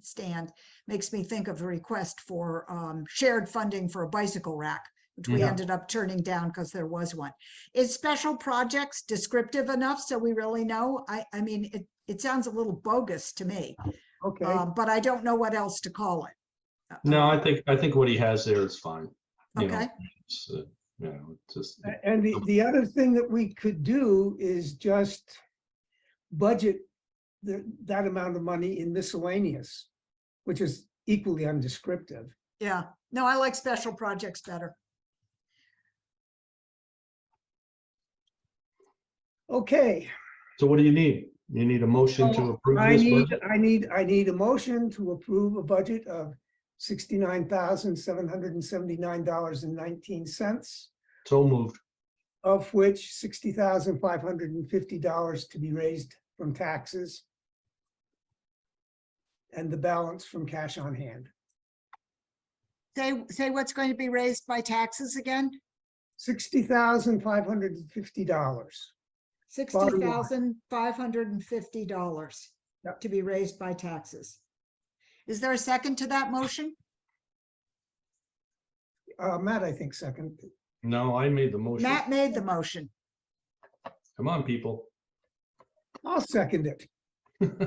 stand makes me think of a request for shared funding for a bicycle rack, which we Yeah. ended up turning down because there was one. Is special projects descriptive enough so we really know? I mean, it sounds a little bogus to me, Okay. but I don't know what else to call it. No, I think what he has there is fine. Okay. It's, it's just. And the other thing that we could do is just budget that amount of money in miscellaneous, which is equally undescriptive. Yeah, no, I like special projects better. Okay. So what do you need? You need a motion to approve this budget? I need a motion to approve a budget of $69,779.19, So moved. of which $60,550 to be raised from taxes, and the balance from cash on hand. Say what's going to be raised by taxes again? $60,550. $60,550 to be raised by taxes. Is there a second to that motion? Matt, I think second. No, I made the motion. Matt made the motion. Come on, people. I'll second it.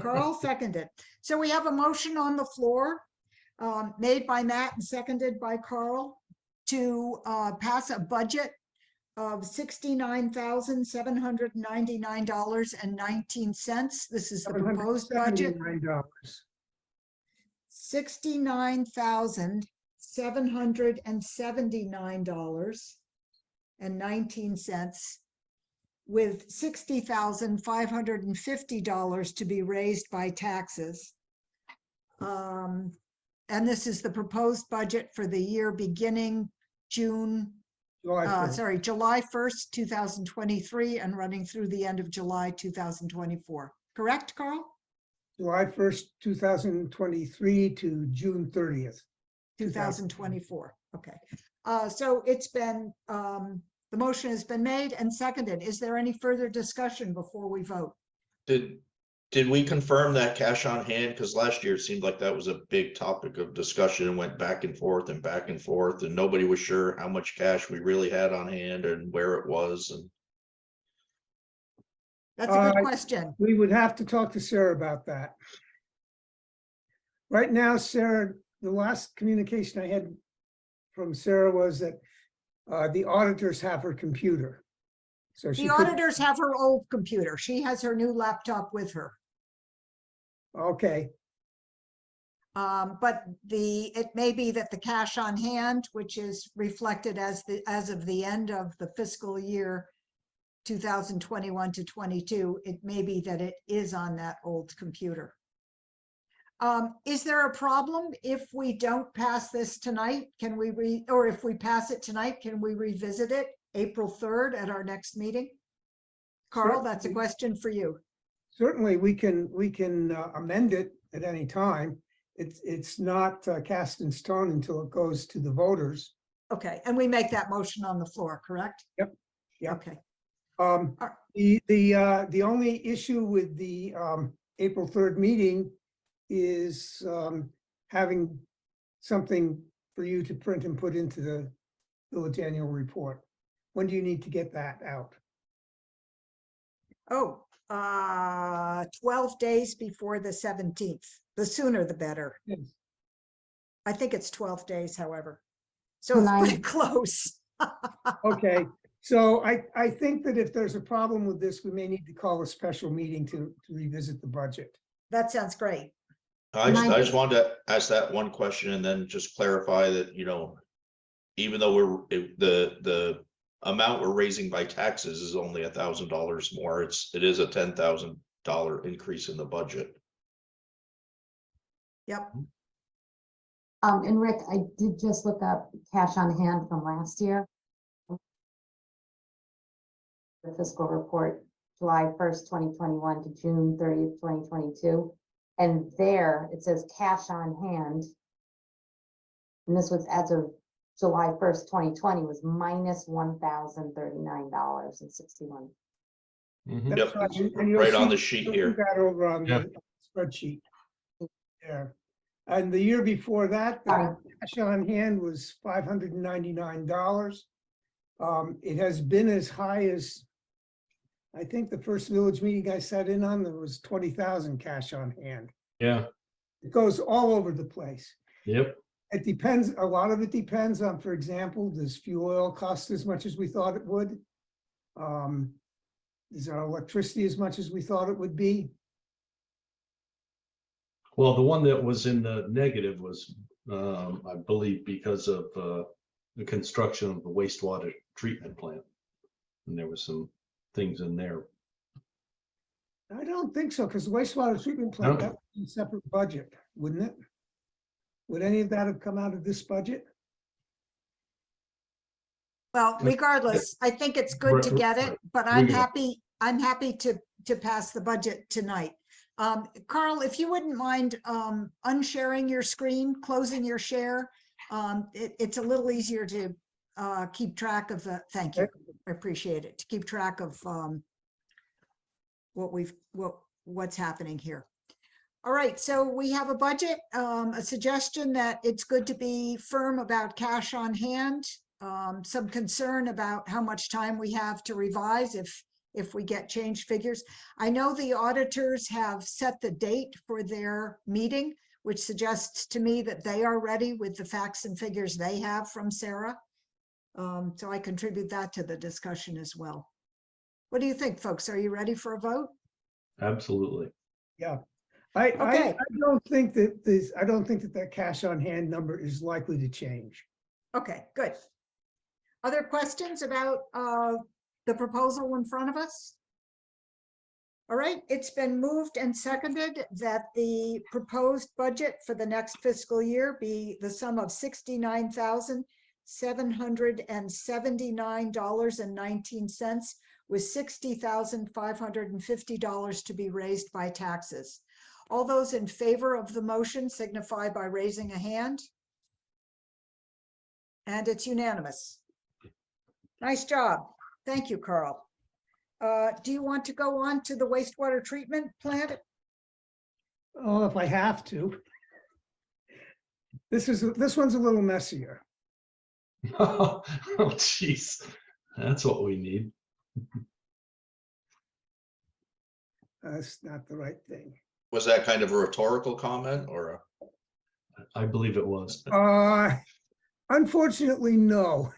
Carl seconded. So we have a motion on the floor, made by Matt and seconded by Carl, to pass a budget of $69,799.19. This is the proposed budget. $69,779.19, with $60,550 to be raised by taxes. And this is the proposed budget for the year beginning July 1st, 2023, and running through the end of July 2024. Correct, Carl? July 1st, 2023 to June 30th. 2024. Okay. So it's been, the motion has been made and seconded. Is there any further discussion before we vote? Did we confirm that cash on hand? Because last year it seemed like that was a big topic of discussion and went back and forth and back and forth, and nobody was sure how much cash we really had on hand and where it was. And That's a good question. We would have to talk to Sarah about that. Right now, Sarah, the last communication I had from Sarah was that the auditors have her computer. So The auditors have her old computer. She has her new laptop with her. Okay. But it may be that the cash on hand, which is reflected as of the end of the fiscal year 2021 to 22, it may be that it is on that old computer. Is there a problem if we don't pass this tonight? Can we or if we pass it tonight, can we revisit it April 3rd at our next meeting? Carl, that's a Certainly. question for you. Certainly, we can amend it at any time. It's not cast in stone until it goes to the voters. Okay, and we make that motion on the floor, correct? Yep. Yep. Okay. The only issue with the April 3rd meeting is having something for you to print and put into the village annual report. When do you need to get that out? Oh, 12 days before the 17th. The sooner the better. Yes. I think it's 12 days, however. So it's pretty close. Okay, so I think that if there's a problem with this, we may need to call a special meeting to revisit the budget. That sounds great. I just wanted to ask that one question and then just clarify that, you know, even though the amount we're raising by taxes is only $1,000 more, it is a $10,000 increase in the budget. Yep. And Rick, I did just look up cash on hand from last year. The fiscal report, July 1st, 2021 to June 30th, 2022. And there it says cash on hand. And this was as of July 1st, 2020 was minus $1,039.61. Yep, That's right, and you'll right on see- the sheet you'll here. see that over on Yeah. the spreadsheet. Yeah, and the year before that, the cash on hand was $599. It has been as high as, I think the first village meeting I sat in on, there was 20,000 cash on hand. Yeah. It goes all over the place. Yep. It depends, a lot of it depends on, for example, does fuel oil cost as much as we thought it would? Is our electricity as much as we thought it would be? Well, the one that was in the negative was, I believe, because of the construction of the wastewater treatment plant. And there was some things in there. I don't think so, because the wastewater treatment plant, No. that was a separate budget, wouldn't it? Would any of that have come out of this budget? Well, regardless, I think it's good to get it, but I'm happy to pass the budget tonight. Carl, if you wouldn't mind unsharing your screen, closing your share, it's a little easier to keep track of the, thank you, I appreciate it, to keep track of what's happening here. All right, so we have a budget, a suggestion that it's good to be firm about cash on hand, some concern about how much time we have to revise if we get changed figures. I know the auditors have set the date for their meeting, which suggests to me that they are ready with the facts and figures they have from Sarah. So I contribute that to the discussion as well. What do you think, folks? Are you ready for a vote? Absolutely. Yeah. Okay. I don't think that that cash on hand number is likely to change. Okay, good. Other questions about the proposal in front of us? All right, it's been moved and seconded that the proposed budget for the next fiscal year be the sum of $69,779.19, with $60,550 to be raised by taxes. All those in favor of the motion signify by raising a hand. And it's unanimous. Nice job. Thank you, Carl. Do you want to go on to the wastewater treatment plant? Oh, if I have to. This one's a little messier. Oh, jeez. That's what we need. That's not the right thing. Was that kind of a rhetorical comment or? I believe it was. Unfortunately, no.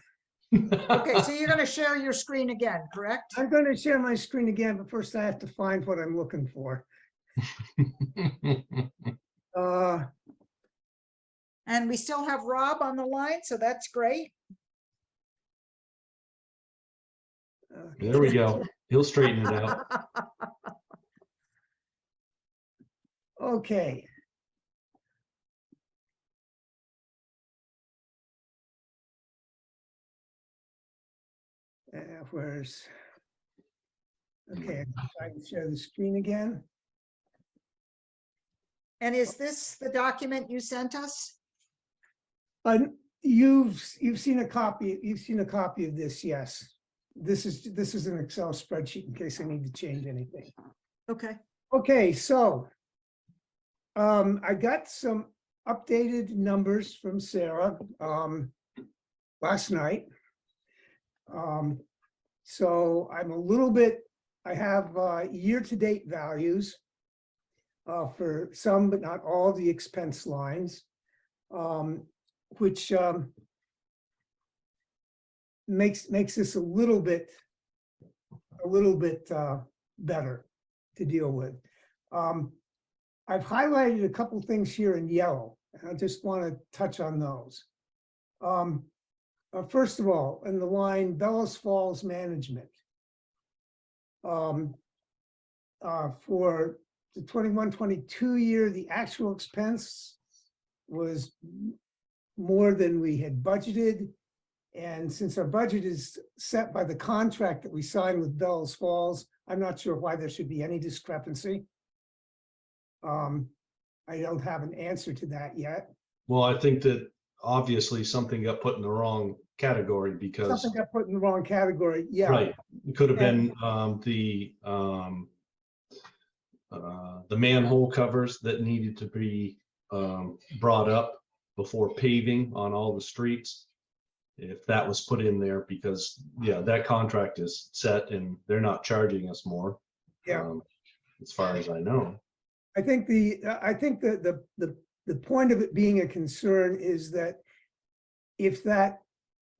Okay, so you're going to share your screen again, correct? I'm going to share my screen again, but first I have to find what I'm looking for. And we still have Rob on the line, so that's great. There we go. He'll straighten it out. Okay. Where's, okay, I can share the screen again. And is this the document you sent us? You've seen a copy, of this, yes. This is an Excel spreadsheet in case I need to change anything. Okay. Okay, so I got some updated numbers from Sarah last night. So I'm a little bit, I have year-to-date values for some, but not all the expense lines, which makes this a little bit better to deal with. I've highlighted a couple things here in yellow, and I just want to touch on those. First of all, in the line Bellows Falls Management, for the 21-22 year, the actual expense was more than we had budgeted. And since our budget is set by the contract that we signed with Bellows Falls, I'm not sure why there should be any discrepancy. I don't have an answer to that yet. Well, I think that obviously something got put in the wrong category because. Something got put in the wrong category, yeah. Right, it could have been the manhole covers that needed to be brought up before paving on all the streets. If that was put in there, because yeah, that contract is set and they're not charging us more. Yeah. As far as I know. I think the point of it being a concern is that if that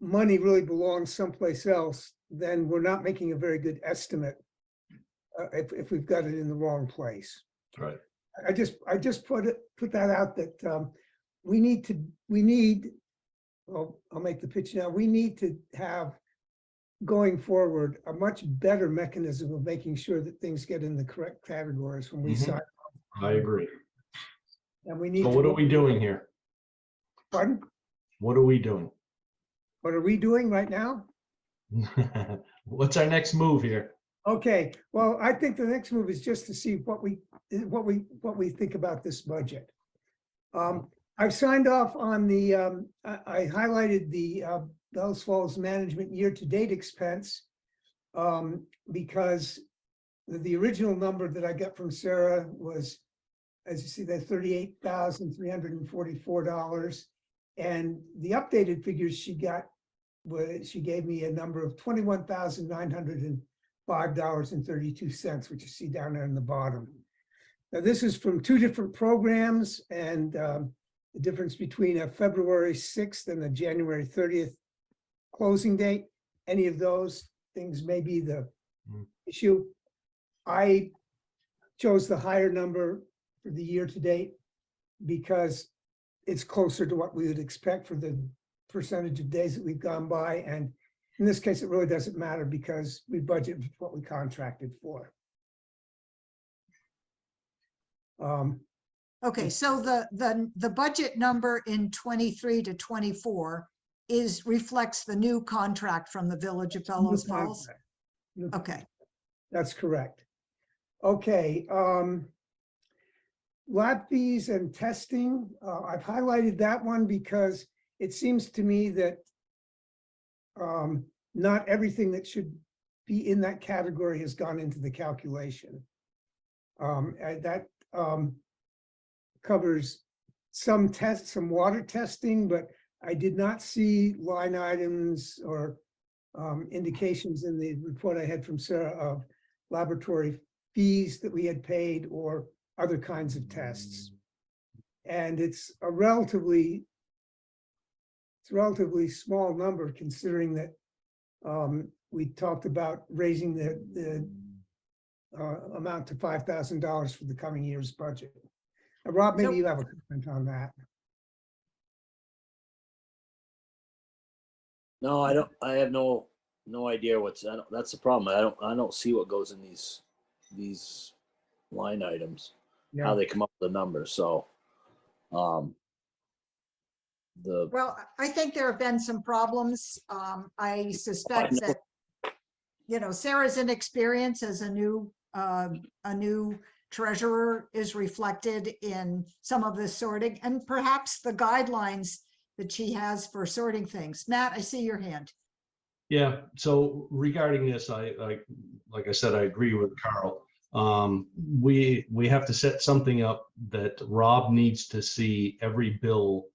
money really belongs someplace else, then we're not making a very good estimate if we've got it in the wrong place. Right. I just put that out that we need, well, I'll make the pitch now. We need to have, going forward, a much better mechanism of making sure that things get in the correct categories when we sign. I agree. And we need. So what are we doing here? Pardon? What are we doing? What are we doing right now? What's our next move here? Okay, well, I think the next move is just to see what we think about this budget. I've signed off on the, I highlighted the Bellows Falls Management year-to-date expense because the original number that I got from Sarah was, as you see, that $38,344. And the updated figures she got was, she gave me a number of $21,905.32, which you see down there in the bottom. Now, this is from two different programs, and the difference between a February 6th and a January 30th closing date. Any of those things may be the issue. I chose the higher number for the year to date because it's closer to what we would expect for the percentage of days that we've gone by. And in this case, it really doesn't matter because we budget what we contracted for. Okay, so the budget number in 23 to 24 reflects the new contract from the Village of Bellows Falls? Okay. That's correct. Okay. Lab fees and testing, I've highlighted that one because it seems to me that not everything that should be in that category has gone into the calculation. That covers some tests, some water testing, but I did not see line items or indications in the report I had from Sarah of laboratory fees that we had paid or other kinds of tests. And it's a relatively small number considering that we talked about raising the amount to $5,000 for the coming year's budget. Rob, maybe you have a comment on that. No, I don't. I have no idea that's the problem. I don't see what goes in these line items, how they come up with the numbers. So, Well, I think there have been some problems. I suspect that you know, Sarah's inexperience as a new treasurer is reflected in some of this sorting and perhaps the guidelines that she has for sorting things. Matt, I see your hand. Yeah, so regarding this, like I said, I agree with Carl. We have to set something up that Rob needs to see every bill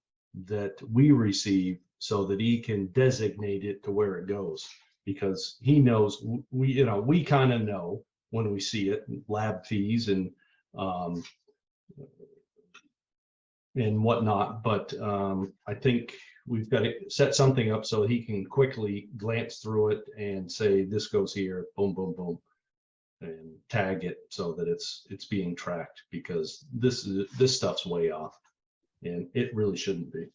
that we receive so that he can designate it to where it goes. Because he knows, we kind of know when we see it, lab fees and whatnot, but I think we've got to set something up so he can quickly glance through it and say, this goes here, boom, boom, boom, and tag it so that it's being tracked, because this stuff's way off and it really shouldn't be.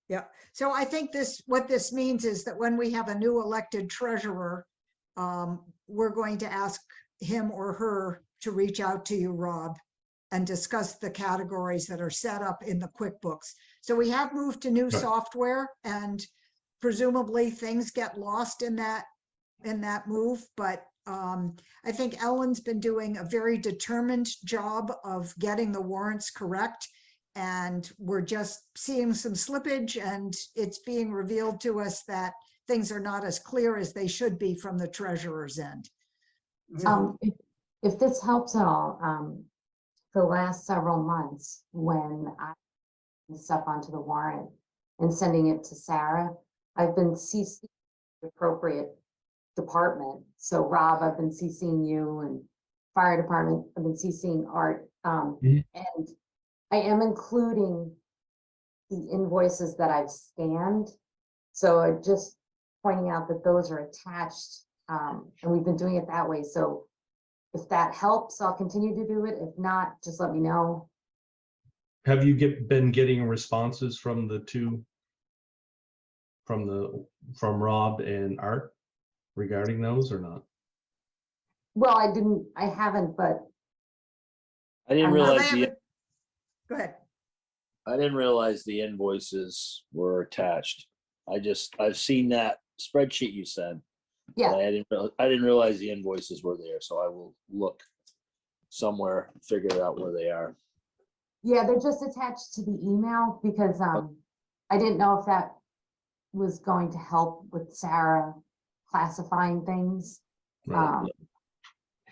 Yeah, so I think what this means is that when we have a new elected treasurer, we're going to ask him or her to reach out to you, Rob, and discuss the categories that are set up in the QuickBooks. So we have moved to new Right. software, and presumably things get lost in that move. But I think Ellen's been doing a very determined job of getting the warrants correct. And we're just seeing some slippage, and it's being revealed to us that things are not as clear as they should be from the treasurer's end. If this helps at all, the last several months when I put stuff onto the warrant and sending it to Sarah, I've been CCing the appropriate department. So Rob, I've been CCing you, and fire department, I've been CCing Art, and I am including the invoices that I've scanned. So I'm just pointing out that those are attached, and we've been doing it that way. So if that helps, I'll continue to do it. If not, just let me know. Have you been getting responses from the two, from Rob and Art regarding those or not? Well, I haven't, but I didn't realize Go ahead. I didn't realize the invoices were attached. I've seen that spreadsheet you sent. yeah, But I didn't realize the invoices were there, so I will look somewhere, figure out where they are. yeah, they're just attached to the email because I didn't know if that was going to help with Sarah classifying things. Right.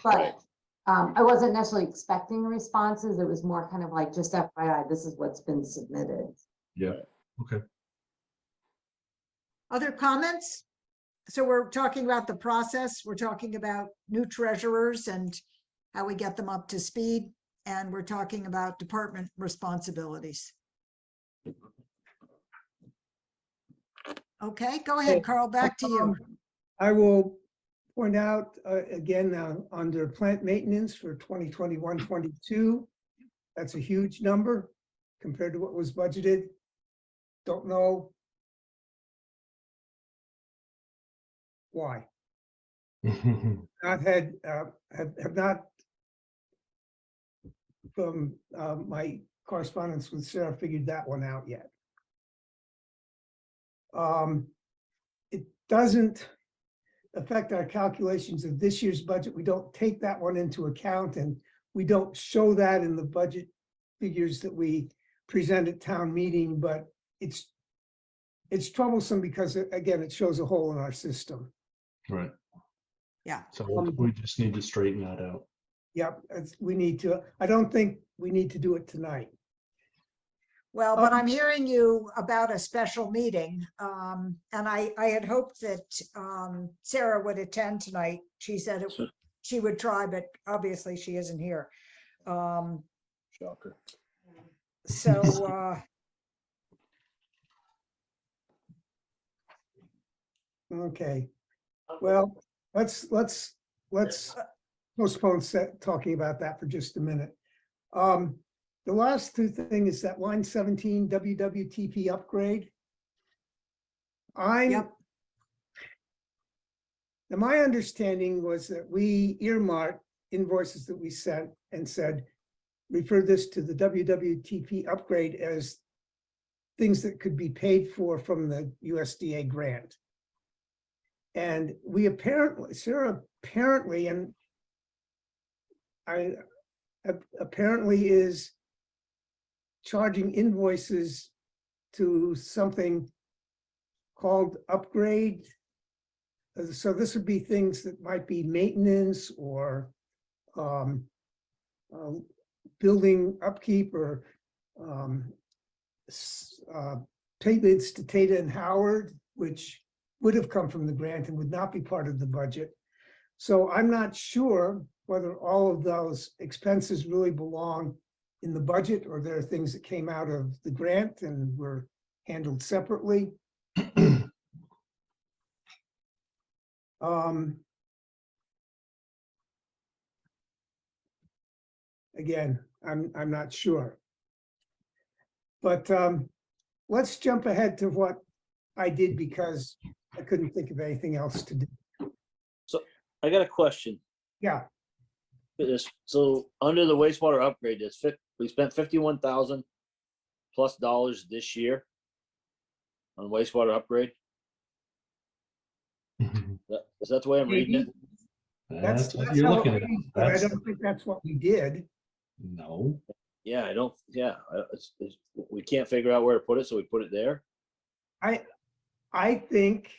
But I wasn't necessarily expecting responses. It was more kind of like, just FYI, this is what's been submitted. Yeah, okay. Other comments? So we're talking about the process. We're talking about new treasurers and how we get them up to speed. And we're talking about department responsibilities. Okay, go ahead, Carl, back to you. I will point out again now under plant maintenance for 2021-22. That's a huge number compared to what was budgeted. Don't know why. Not had have not from my correspondence with Sarah figured that one out yet. It doesn't affect our calculations of this year's budget. We don't take that one into account, and we don't show that in the budget figures that we present at town meeting, but it's troublesome because again, it shows a hole in our system. Right. Yeah. So we just need to straighten that out. Yep, we need to, I don't think we need to do it tonight. Well, but I'm hearing you about a special meeting. And I had hoped that Sarah would attend tonight. She said she would try, but obviously she isn't here. Shocker. So Okay, well, let's postpone talking about that for just a minute. The last two thing is that line 17 WWTP upgrade. Now my understanding was that we earmarked invoices that we sent and said, refer this to the WWTP upgrade as things that could be paid for from the USDA grant. And we apparently, Sarah apparently, and apparently is charging invoices to something called upgrade. So this would be things that might be maintenance or building upkeep or payments to Tata and Howard, which would have come from the grant and would not be part of the budget. So I'm not sure whether all of those expenses really belong in the budget or there are things that came out of the grant and were handled separately. Again, I'm not sure. But let's jump ahead to what I did because I couldn't think of anything else to do. So I got a question. Yeah, So under the wastewater upgrade, we spent 51,000 plus dollars this year on wastewater upgrade. Is that the way I'm reading it? that's what you're how looking it at. reads, but I don't think that's what we did. No. Yeah, I don't, yeah, we can't figure out where to put it, so we put it there. I think,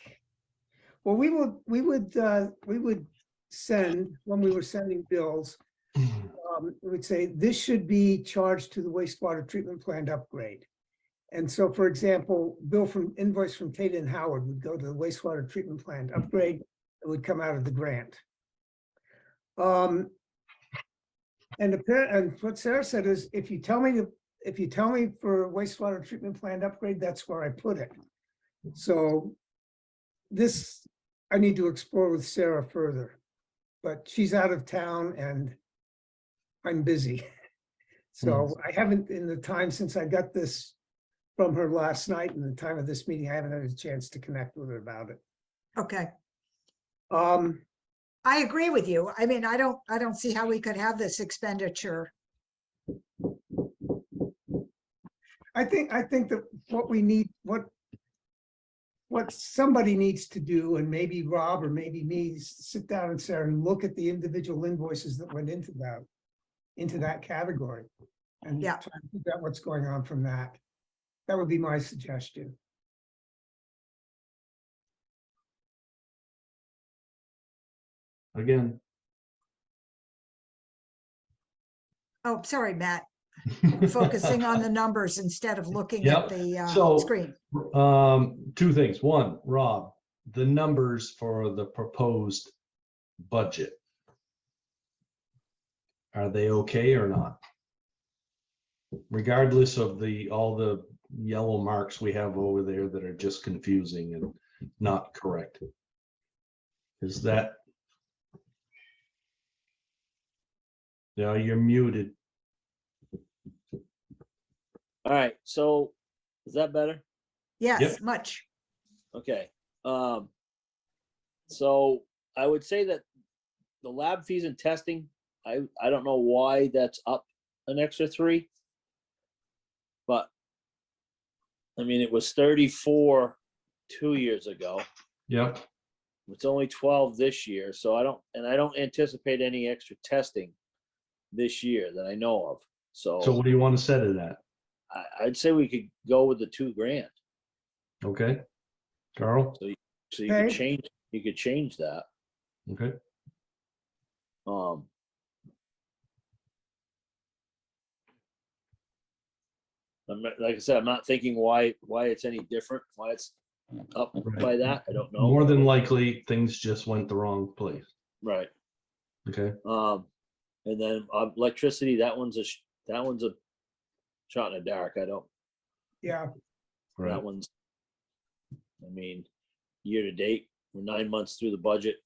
well, we would send, when we were sending bills, we would say, this should be charged to the wastewater treatment plant upgrade. And so, for example, invoice from Tata and Howard would go to the wastewater treatment plant upgrade. It would come out of the grant. And what Sarah said is, if you tell me for wastewater treatment plant upgrade, that's where I put it. So this, I need to explore with Sarah further, but she's out of town and I'm busy. So I haven't, in the time since I got this from her last night and the time of this meeting, I haven't had a chance to connect with her about it. Okay. I agree with you. I mean, I don't see how we could have this expenditure. I think that what we need, what somebody needs to do, and maybe Rob or maybe me, is sit down and Sarah and look at the individual invoices that went into that category. And try to figure out what's going on from that. That would be my suggestion. Again. Oh, sorry, Matt. Focusing on the numbers instead of looking at the screen. Two things. One, Rob, the numbers for the proposed budget. Are they okay or not? Regardless of all the yellow marks we have over there that are just confusing and not correct. Is that? Yeah, you're muted. All right, so is that better? Yes, much. Okay. So I would say that the lab fees and testing, I don't know why that's up an extra 3. But I mean, it was 34 2 years ago. Yep. It's only 12 this year. So I don't anticipate any extra testing this year that I know of. So what do you want to set it at? I'd say we could go with the $2,000. Okay. Carl? So you could change that. Okay. Like I said, I'm not thinking why it's any different, why it's up by that. I don't know. More than likely, things just went the wrong place. Right. Okay. And then electricity, that one's a shot in the dark. I don't. Yeah. Right. That one's. I mean, year to date, we're 9 months through the budget,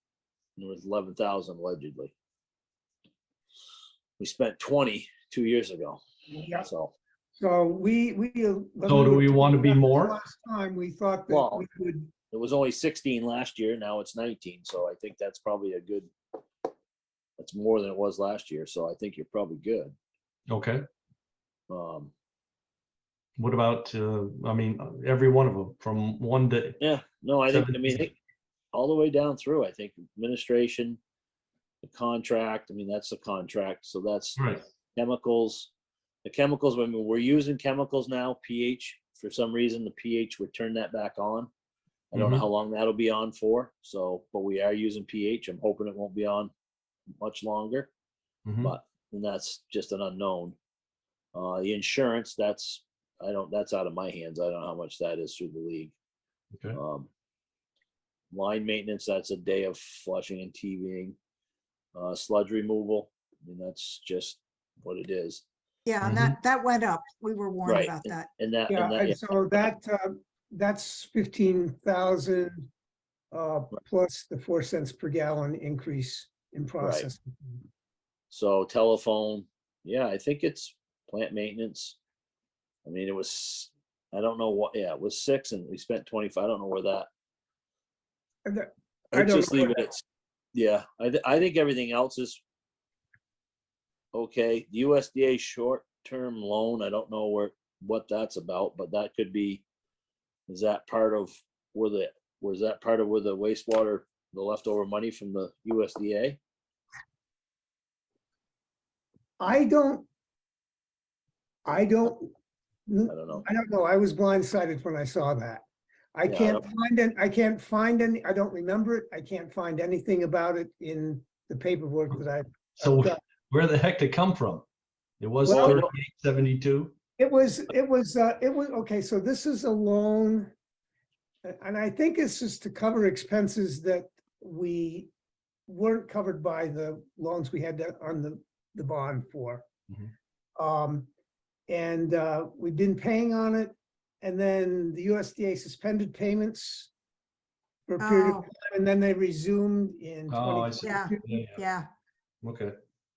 and it was 11,000 allegedly. We spent 20 2 years ago. Yeah. So we. So do we want to be more? Last time we thought that we could. It was only 16 last year. Now it's 19. So I think that's probably a good. That's more than it was last year. So I think you're probably good. Okay. What about, I mean, every one of them from 1 to. Yeah, no, I mean, all the way down through, I think administration, the contract, I mean, that's the contract, so that's Right. chemicals. The chemicals, I mean, we're using chemicals now, pH, for some reason, the pH would turn that back on. I don't know Mhm. how long that'll be on for, so, but we are using pH. I'm hoping it won't be on much longer, Mhm. but, and that's just an unknown. The insurance, that's out of my hands. I don't know how much that is through the league. Okay. Line maintenance, that's a day of flushing and TVing. Sludge removal, I mean, that's just what it is. Yeah, and that went up. We were warned Right, about that. and that, Yeah, and that, and yeah, so that's 15,000 plus the 4 cents per gallon increase in processing. so telephone, yeah, I think it's plant maintenance. I mean, it was, I don't know what, yeah, it was 6 and we spent 25. I don't know where that. I I'd don't just know leave what it at, yeah, I think everything else is okay. The USDA short-term loan, I don't know what that's about, but that could be, is that part of where was that part of where the wastewater, the leftover money from the USDA? I don't don't know. I don't know. I was blindsided when I saw that. I Yeah, I can't find any, I don't remember it. I can't find anything about it in the paperwork that I've So done. where the heck did it come from? It was Well, 3872. It was, okay, so this is a loan. And I think it's just to cover expenses that we weren't covered by the loans we had on the bond for. And we've been paying on it. And then the USDA suspended payments for a period of Oh. time, and then they resumed in Oh, I see. 2022. Yeah. Okay.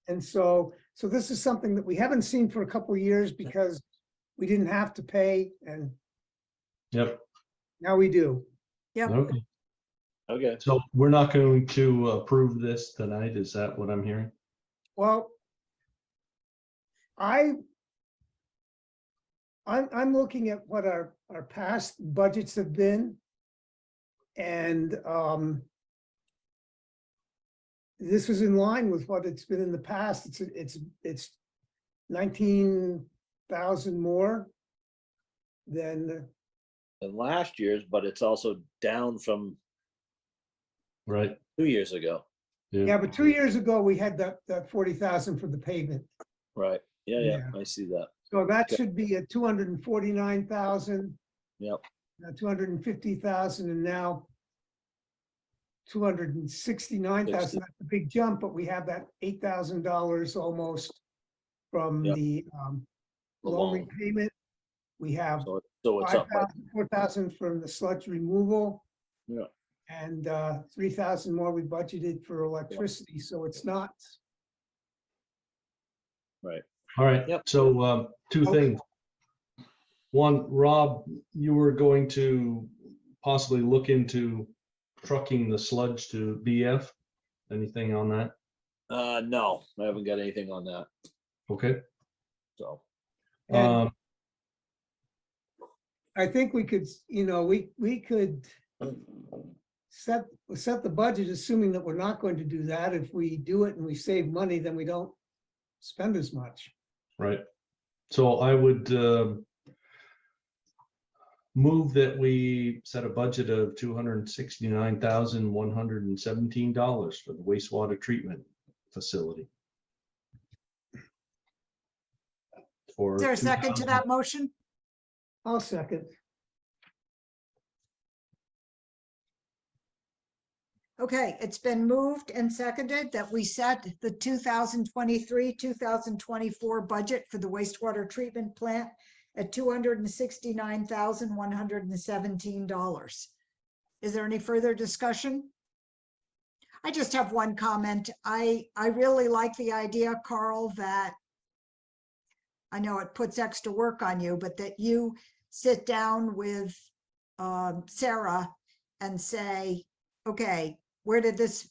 And so this is something that we haven't seen for a couple of years because we didn't have to pay, and Yep. now we do. Yep. Okay. Okay. So we're not going to approve this tonight. Is that what I'm hearing? Well, I'm looking at what our past budgets have been. And this was in line with what it's been in the past. It's 19,000 more than last year's, but it's also down from right 2 years ago. Yeah, but 2 years ago, we had that 40,000 for the pavement. Right. Yeah, Yeah. I see that. So that Okay. should be at 249,000, Yep. 250,000, and now 269,000. That's a big jump, but we have that $8,000 almost from Yep. the The loan loan. repayment. We have So it's up. 5,000, 4,000 from the sludge removal, Yeah. and 3,000 more we budgeted for electricity. So it's not. Right. All right. Yep. So two things. One, Rob, you were going to possibly look into trucking the sludge to BF. Anything on that? No, I haven't got anything on that. Okay. So. And I think we could, we could set the budget, assuming that we're not going to do that. If we do it and we save money, then we don't spend as much. Right. So I would move that we set a budget of $269,117 for the wastewater treatment facility. Is there a second to that motion? I'll second. Okay, it's been moved and seconded that we set the 2023-2024 budget for the wastewater treatment plant at $269,117. Is there any further discussion? I just have one comment. I really like the idea, Carl, that I know it puts extra work on you, but that you sit down with Sarah and say, okay, where did this,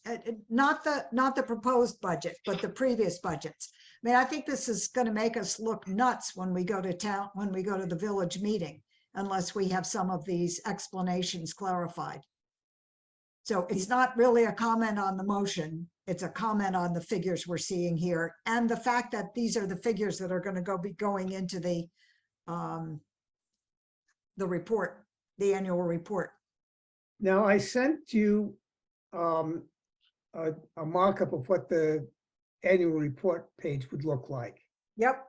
not the proposed budget, but the previous budgets. I mean, I think this is going to make us look nuts when we go to town, when we go to the village meeting, unless we have some of these explanations clarified. So it's not really a comment on the motion, it's a comment on the figures we're seeing here and the fact that these are the figures that are going to be going into the report, the annual report. Now, I sent you a mock-up of what the annual report page would look like. Yep,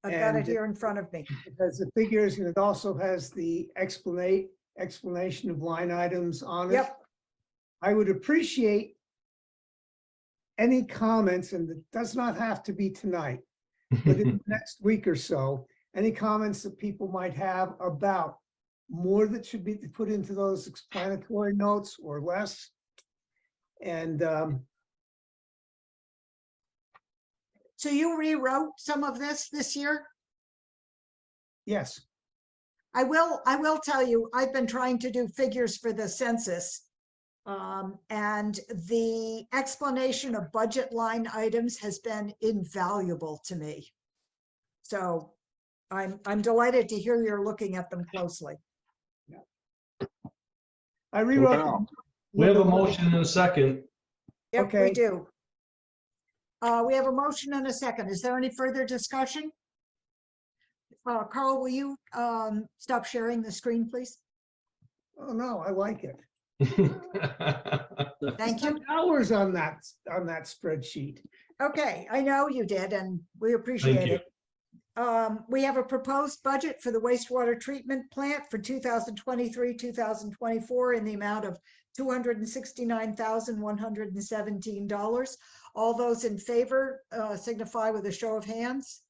I've got it And here in front of me. it has the figures, and it also has the explanation of line items on it. Yep. I would appreciate any comments, and it does not have to be tonight, but in the next week or so, any comments that people might have about more that should be put into those explanatory notes or less. And So you rewrote some of this year? yes, I will tell you, I've been trying to do figures for the census. And the explanation of budget line items has been invaluable to me. So I'm delighted to hear you're looking at them closely. I rewrote them. We have a motion and a second. Yep, Okay. we do. We have a motion and a second. Is there any further discussion? Carl, will you stop sharing the screen, please? Oh, no, I like it. Thank you. Spent hours on that spreadsheet. Okay, I know you did, and we appreciate you. it. We have a proposed budget for the wastewater treatment plant for 2023, 2024 in the amount of $269,117. All those in favor signify with a show of hands.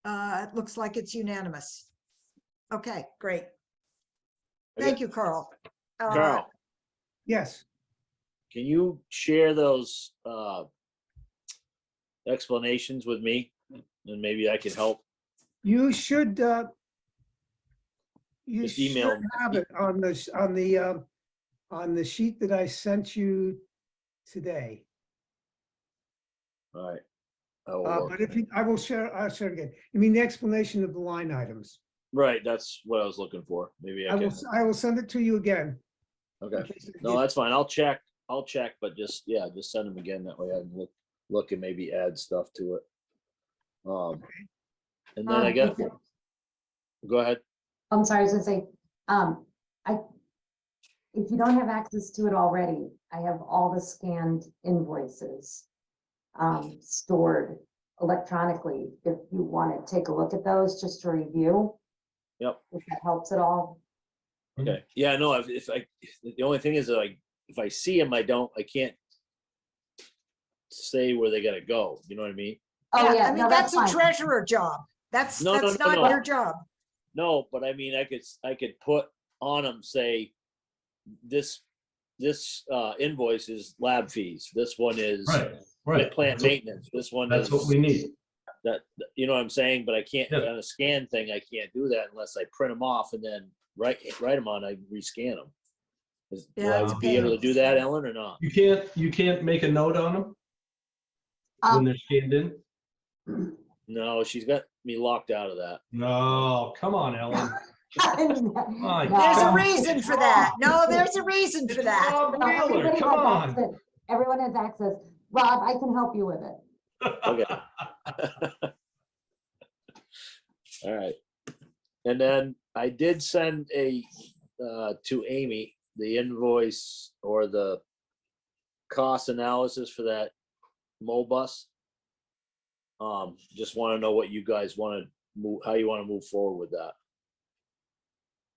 It looks like it's unanimous. Okay, great. Thank you, Carl. Carl, Yes, can you share those explanations with me? And maybe I can help. you should Just email should have it on the sheet that I sent you today. All right. I will But if you, I'll share again. You mean the explanation of the line items? Right, that's what I was looking for. Maybe I can. I will send it to you again. Okay. case it No, gets- that's fine. I'll check, but just send them again. That way I can look and maybe add stuff to it. And then I got, go ahead. I'm sorry, I was gonna say, if you don't have access to it already, I have all the scanned invoices stored electronically. If you want to take a look at those just to review, Yep. if that helps at all. Okay. Yeah, no, if the only thing is that if I see them, I can't say where they gotta go. You know what I mean? Oh, yeah, I mean, no, that's that's a fine. treasurer job. That's No, not no. your job. No, but I mean, I could put on them, say, this invoice is lab fees. This one is Right. plant maintenance. This one That's is what we need. that, you know what I'm saying? But I can't, Yeah. on a scan thing, I can't do that unless I print them off and then write them on, I rescan them. Yeah, Will it's I a be able to pain. do that, Ellen, or not? You can't make a note on them when they're scanned in? No, she's got me locked out of that. No, come on, Ellen. My There's a God. reason for that. No, there's a reason for that. Rob No, Wheeler, everybody come has on. access. Everyone has access. Rob, I can help you with it. Okay. All right. And then I did send to Amy, the invoice or the cost analysis for that MoBus. Just want to know what you guys want to move, how you want to move forward with that.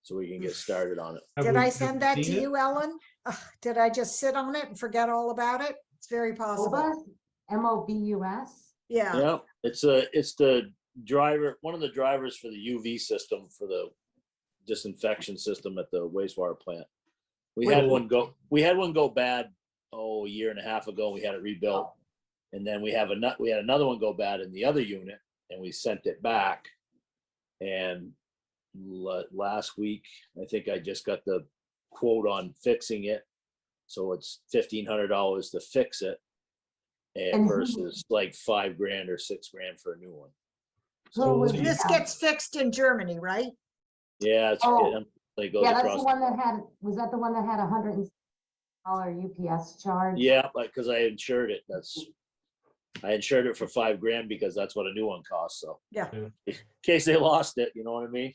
So we can get started on it. Did I send that to you, Ellen? Did I just sit on it and forget all about it? It's very possible. MOBUS? MOBUS? Yeah. Yeah, it's the driver, one of the drivers for the UV system for the disinfection system at the wastewater plant. We had one go bad, a year and a half ago. We had it rebuilt. And then we had another one go bad in the other unit and we sent it back. And last week, I think I just got the quote on fixing it. So it's $1,500 to fix it. And versus like $5,000 or $6,000 for a new one. So This gets fixed in Germany, right? Yeah, it's Oh. it goes Yeah, that's across. the one that had, was that the one that had UPS charge. Yeah, like, cause I insured it, I insured it for $5,000 because that's what a new one costs, so. Yeah. In case they lost it, you know what I mean?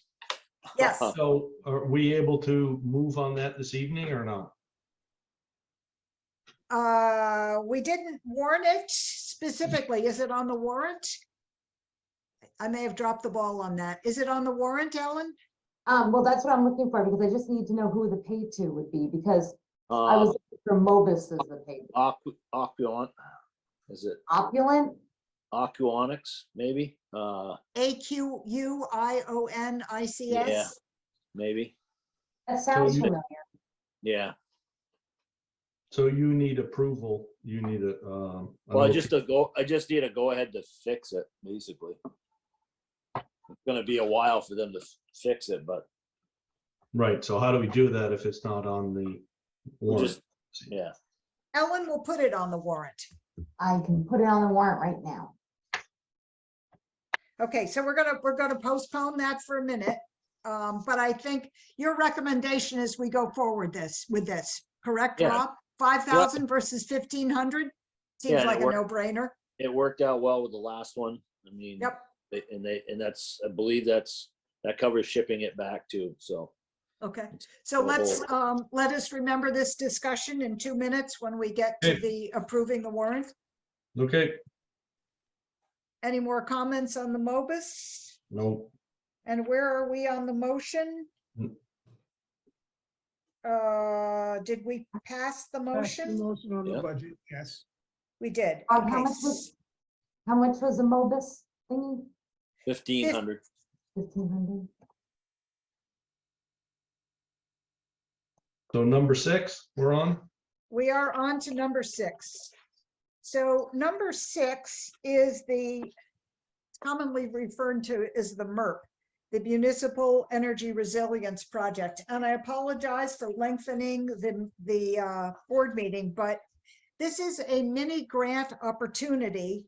Yes. So are we able to move on that this evening or not? We didn't warn it specifically. Is it on the warrant? I may have dropped the ball on that. Is it on the warrant, Ellen? Well, that's what I'm looking for, because I just need to know who the pay to would be, because I was looking for Mobus as the pay. Opulent, is it Opulent? Aquonics, maybe? AQUIONICS? Yeah, maybe, That sounds you- familiar. yeah. So you need approval, you need a. Well, I just need a go ahead to fix it, basically. It's gonna be a while for them to fix it, but Right, so how do we do that if it's not on the we'll warrant? just, yeah. Ellen will put it on the warrant. I can put it on the warrant right now. Okay, so we're gonna postpone that for a minute. But I think your recommendation is we go forward with this, correct, Yeah. Rob? 5,000 versus 1,500? Seems Yeah, like it a worked. no-brainer. It worked out well with the last one. I mean. Yep. And that's, I believe that covers shipping it back too, so. Okay, so the let us remember this discussion in 2 minutes when we get to Okay. the approving the warrant. Okay, Any more comments on the MOBUS? no, And where are we on the motion? Mm. Did we pass the That's the motion? motion on the Yeah. budget, yes. We did. How Okay. much was the Mobus thingy? 1,500. 1,500? so number 6, we're on. We are on to number 6. So number 6 is commonly referred to as the MERP, the Municipal Energy Resilience Project. And I apologize for lengthening the board meeting, but this is a mini grant opportunity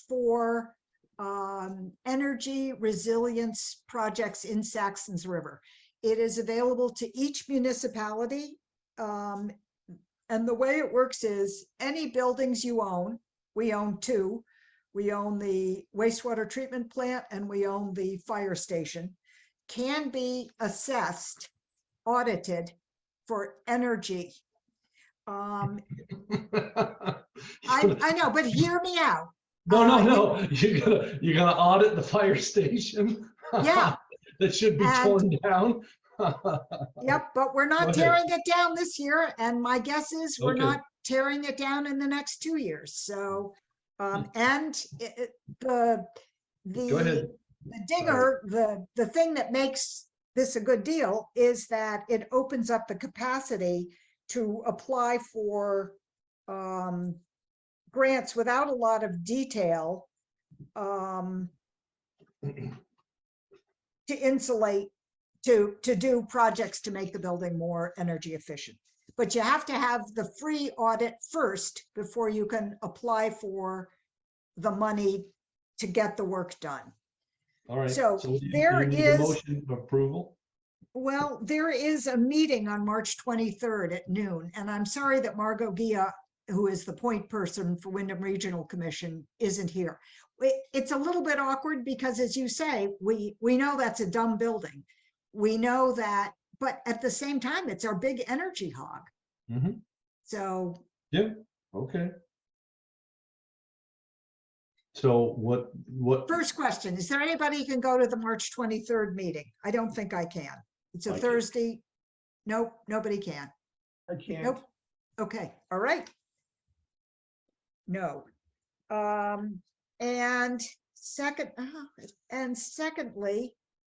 for energy resilience projects in Saxtons River. It is available to each municipality. And the way it works is any buildings you own, we own 2. We own the wastewater treatment plant and we own the fire station, can be assessed, audited for energy. I know, but hear me out. No, you're gonna audit the fire station? Yeah. That should be And- torn down? Yep, but we're Go not ahead. tearing it down this year, and my guess is we're Okay. not tearing it down in the next 2 years. So, and Go the ahead. digger, the thing that makes this a good deal is that it opens up the capacity to apply for grants without a lot of detail to insulate, to do projects to make the building more energy efficient. But you have to have the free audit first before you can apply for the money to get the work done. All right. So you there need a is- motion of approval? Well, there is a meeting on March 23rd at noon, and I'm sorry that Margot Gia, who is the point person for Wyndham Regional Commission, isn't here. It's a little bit awkward because, as you say, we know that's a dumb building. We know that, but at the same time, it's our big energy hog. Mhm. So Yeah, okay. So what? first question, is there anybody who can go to the March 23rd meeting? I don't think I can. It's a I can. Thursday. Nope, nobody can. I can't. Nope. Okay, all right. No. And secondly,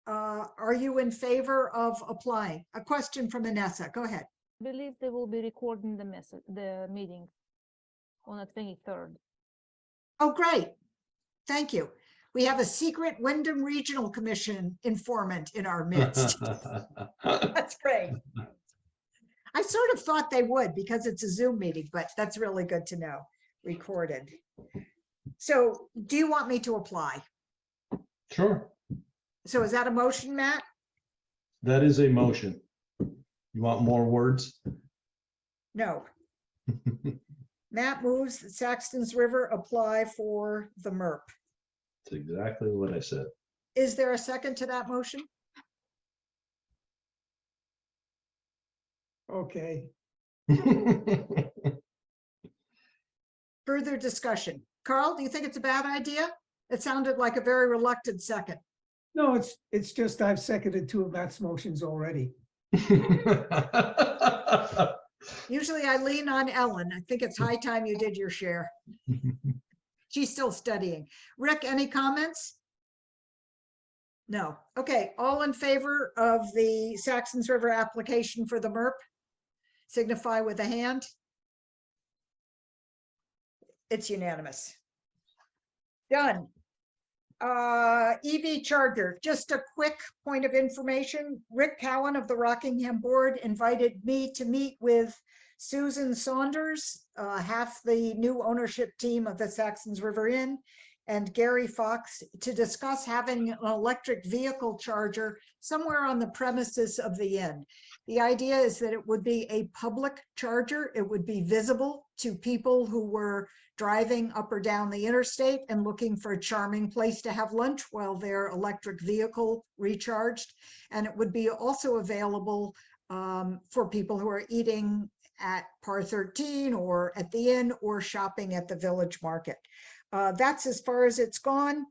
are you in favor of applying? A question from Vanessa. Go ahead. I believe they will be recording the meeting on the 23rd. Oh, great. Thank you. We have a secret Wyndham Regional Commission informant in our midst. That's great. I sort of thought they would because it's a Zoom meeting, but that's really good to know. Recorded. So do you want me to apply? Sure, So is that a motion, Matt? that is a motion. You want more words? No. Matt moves that Saxtons River apply for the MERP. That's exactly what I said. Is there a second to that motion? Okay, Further discussion. Carl, do you think it's a bad idea? It sounded like a very reluctant second. no, it's just I've seconded two of Matt's motions already. Usually I lean on Ellen. I think it's high time you did your share. She's still studying. Rick, any comments? No. Okay, all in favor of the Saxtons River application for the MERP? Signify with a hand. It's unanimous. Done. EV charger, just a quick point of information. Rick Cowan of the Rockingham Board invited me to meet with Susan Saunders, half the new ownership team of the Saxtons River Inn, and Gary Fox to discuss having an electric vehicle charger somewhere on the premises of the inn. The idea is that it would be a public charger. It would be visible to people who were driving up or down the interstate and looking for a charming place to have lunch while their electric vehicle recharged. And it would be also available for people who are eating at Par 13 or at the inn or shopping at the village market. That's as far as it's gone.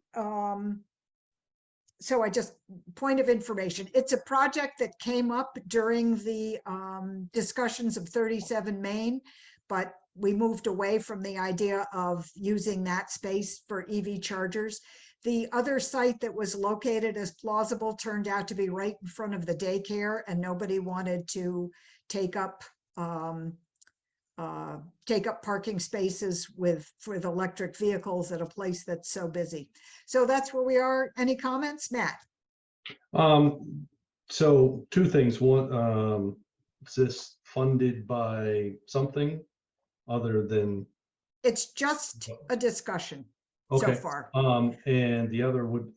So I just, point of information, it's a project that came up during the discussions of 37 Main, but we moved away from the idea of using that space for EV chargers. The other site that was located as plausible turned out to be right in front of the daycare, and nobody wanted to take up parking spaces for the electric vehicles at a place that's so busy. So that's where we are. Any comments, Matt? So two things. One, is this funded by something other than? It's just a discussion so Okay. far. And the other would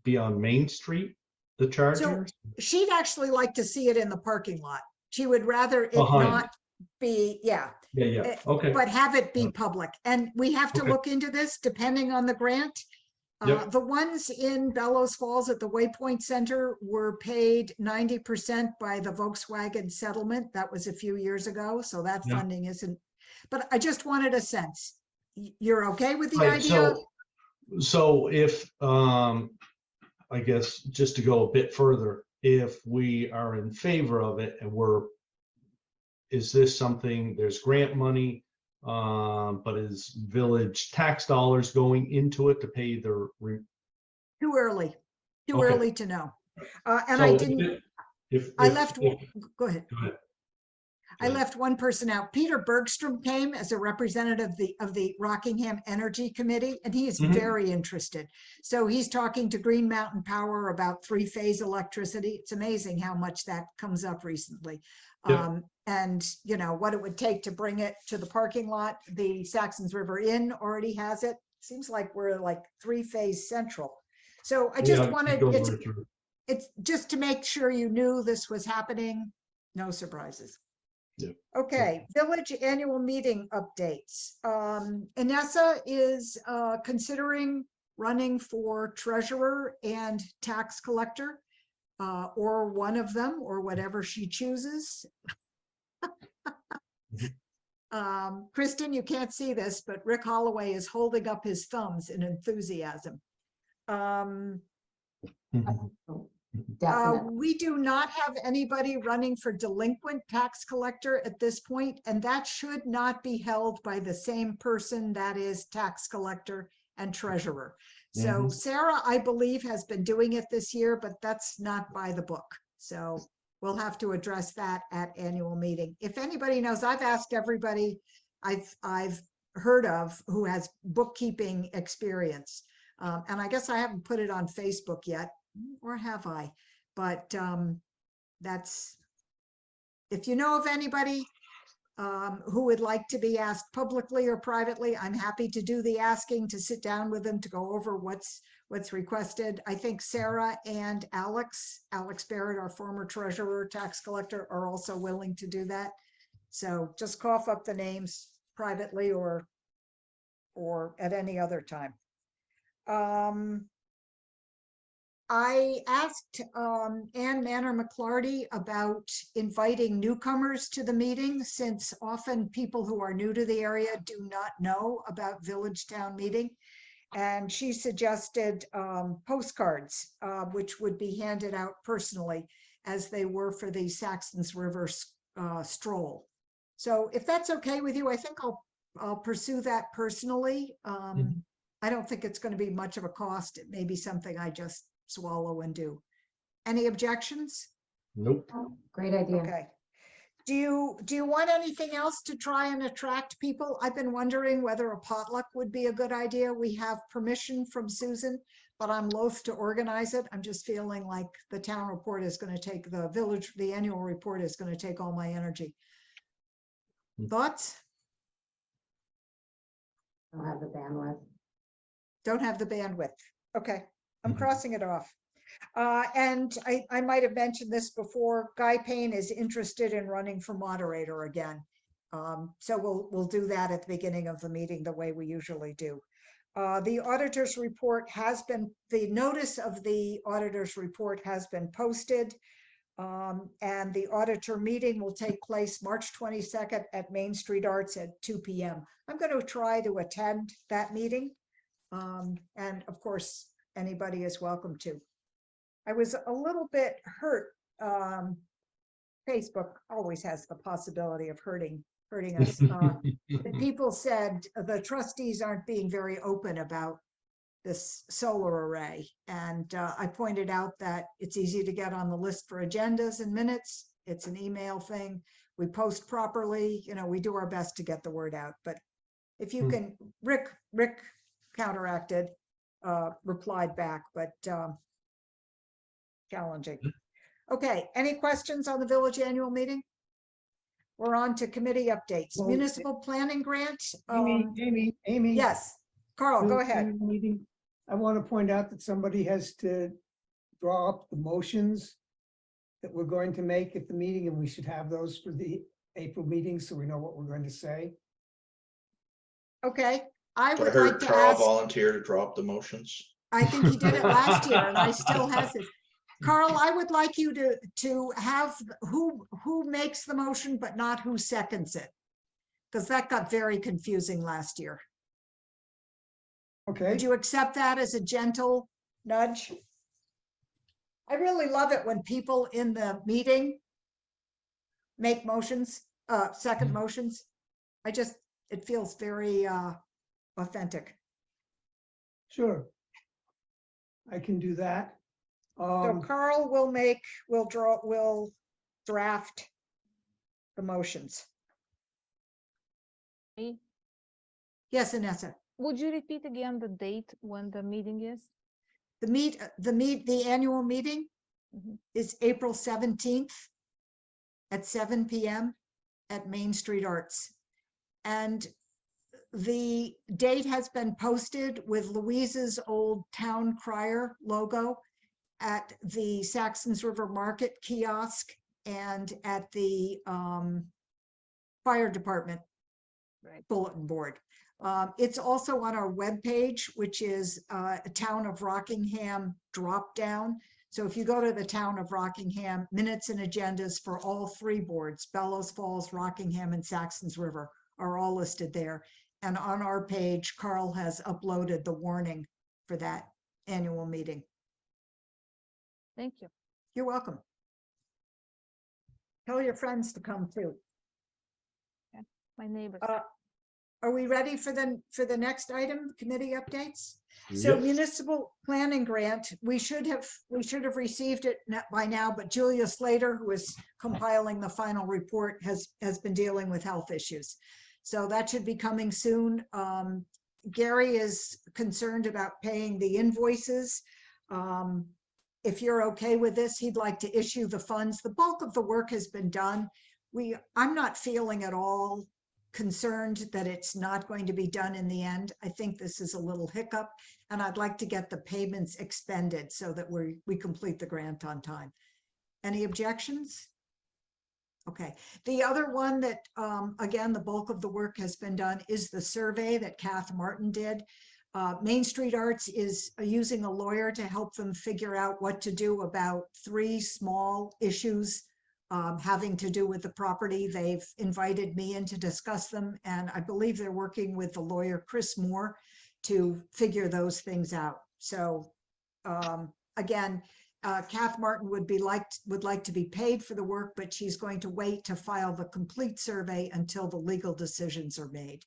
be on Main Street, the So chargers? she'd actually like to see it in the parking lot. She would rather it Behind. not be, yeah. Yeah. Okay. But have it be public. And we have to Okay. look into this depending on the grant. Yep. The ones in Bellows Falls at the Waypoint Center were paid 90% by the Volkswagen settlement. That was a few years ago, so that Yeah. funding isn't. But I just wanted a sense. You're okay with the Right, idea? So if, I guess, just to go a bit further, if we are in favor of it and is this something, there's grant money, but is village tax dollars going into it to pay the? Too early. Too Okay. early to know. And So I if didn't, it- if- I if- left, if- go ahead. Go ahead. I left one person out. Peter Bergstrom came as a representative of the Rockingham Energy Committee, and he is Mhm. very interested. So he's talking to Green Mountain Power about three-phase electricity. It's amazing how much that comes up recently. Yep. And you know, what it would take to bring it to the parking lot. The Saxtons River Inn already has it. Seems like we're like three-phase central. So I just Yeah, wanted, go right through. it's just to make sure you knew this was happening. No surprises. Yeah. Okay, village annual meeting updates. Inessa is considering running for treasurer and tax collector, or one of them, or whatever she chooses. Kristen, you can't see this, but Rick Holloway is holding up his thumbs in enthusiasm. Definitely. We do not have anybody running for delinquent tax collector at this point, and that should not be held by the same person that is tax collector and treasurer. So Mhm. Sarah, I believe, has been doing it this year, but that's not by the book. So we'll have to address that at annual meeting. If anybody knows, I've asked everybody I've heard of who has bookkeeping experience. And I guess I haven't put it on Facebook yet, or have I? But that's, if you know of anybody who would like to be asked publicly or privately, I'm happy to do the asking, to sit down with them, to go over what's requested. I think Sarah and Alex Barrett, our former treasurer, tax collector, are also willing to do that. So just cough up the names privately or at any other time. I asked Ann Manor McClarty about inviting newcomers to the meeting, since often people who are new to the area do not know about Village Town Meeting. And she suggested postcards, which would be handed out personally, as they were for the Saxtons River stroll. So if that's okay with you, I think I'll pursue that personally. I don't think it's going to be much of a cost. It may be something I just swallow and do. Any objections? Nope. Great idea. Okay. Do you want anything else to try and attract people? I've been wondering whether a potluck would be a good idea. We have permission from Susan, but I'm loath to organize it. I'm just feeling like the town report is going to take the annual report is going to take all my energy. Thoughts? Don't have the bandwidth. Don't have the bandwidth. Okay, I'm crossing it off. And I might have mentioned this before, Guy Payne is interested in running for moderator again. So we'll do that at the beginning of the meeting the way we usually do. The auditor's report has been, the notice of the auditor's report has been posted. And the auditor meeting will take place March 22nd at Main Street Arts at 2 p.m. I'm going to try to attend that meeting. And of course, anybody is welcome to. I was a little bit hurt. Facebook always has the possibility of hurting us. People said the trustees aren't being very open about this solar array. And I pointed out that it's easy to get on the list for agendas and minutes. It's an email thing. We post properly, we do our best to get the word out. But if you can, Rick counteracted, replied back, but challenging. Okay, any questions on the village annual meeting? We're on to committee updates. Well, Municipal planning grant. Amy. Yes, Carl, go Village ahead. annual meeting. I want to point out that somebody has to draw up the motions that we're going to make at the meeting, and we should have those for the April meeting, so we know what we're going to say. Okay, I So I would heard like to Carl ask, volunteer to drop the motions. I think he did it last year and I still has it. Carl, I would like you to have who makes the motion, but not who seconds it. Because that got very confusing last year. Okay. Would you accept that as a gentle nudge? I really love it when people in the meeting make motions, second motions. It feels very authentic. Sure. I can do that. So Carl will draft the motions. Me? Yes, Anessa. Would you repeat again the date when the meeting is? The annual meeting Mhm. is April 17th at 7 p.m. at Main Street Arts. And the date has been posted with Louise's old town crier logo at the Saxtons River Market kiosk and at the fire department bulletin board. It's also on our webpage, which is a Town of Rockingham drop down. So if you go to the Town of Rockingham, minutes and agendas for all three boards, Bellows Falls, Rockingham, and Saxtons River are all listed there. And on our page, Carl has uploaded the warning for that annual meeting. Thank you. You're welcome. Tell your friends to come too. My neighbors. Are we ready for the next item, committee updates? So Yep. municipal planning grant, we should have received it by now, but Julia Slater, who is compiling the final report, has been dealing with health issues. So that should be coming soon. Gary is concerned about paying the invoices. If you're okay with this, he'd like to issue the funds. The bulk of the work has been done. I'm not feeling at all concerned that it's not going to be done in the end. I think this is a little hiccup, and I'd like to get the payments expended so that we complete the grant on time. Any objections? Okay, the other one that, again, the bulk of the work has been done is the survey that Kath Martin did. Main Street Arts is using a lawyer to help them figure out what to do about 3 small issues having to do with the property. They've invited me in to discuss them, and I believe they're working with the lawyer, Chris Moore, to figure those things out. So again, Kath Martin would like to be paid for the work, but she's going to wait to file the complete survey until the legal decisions are made.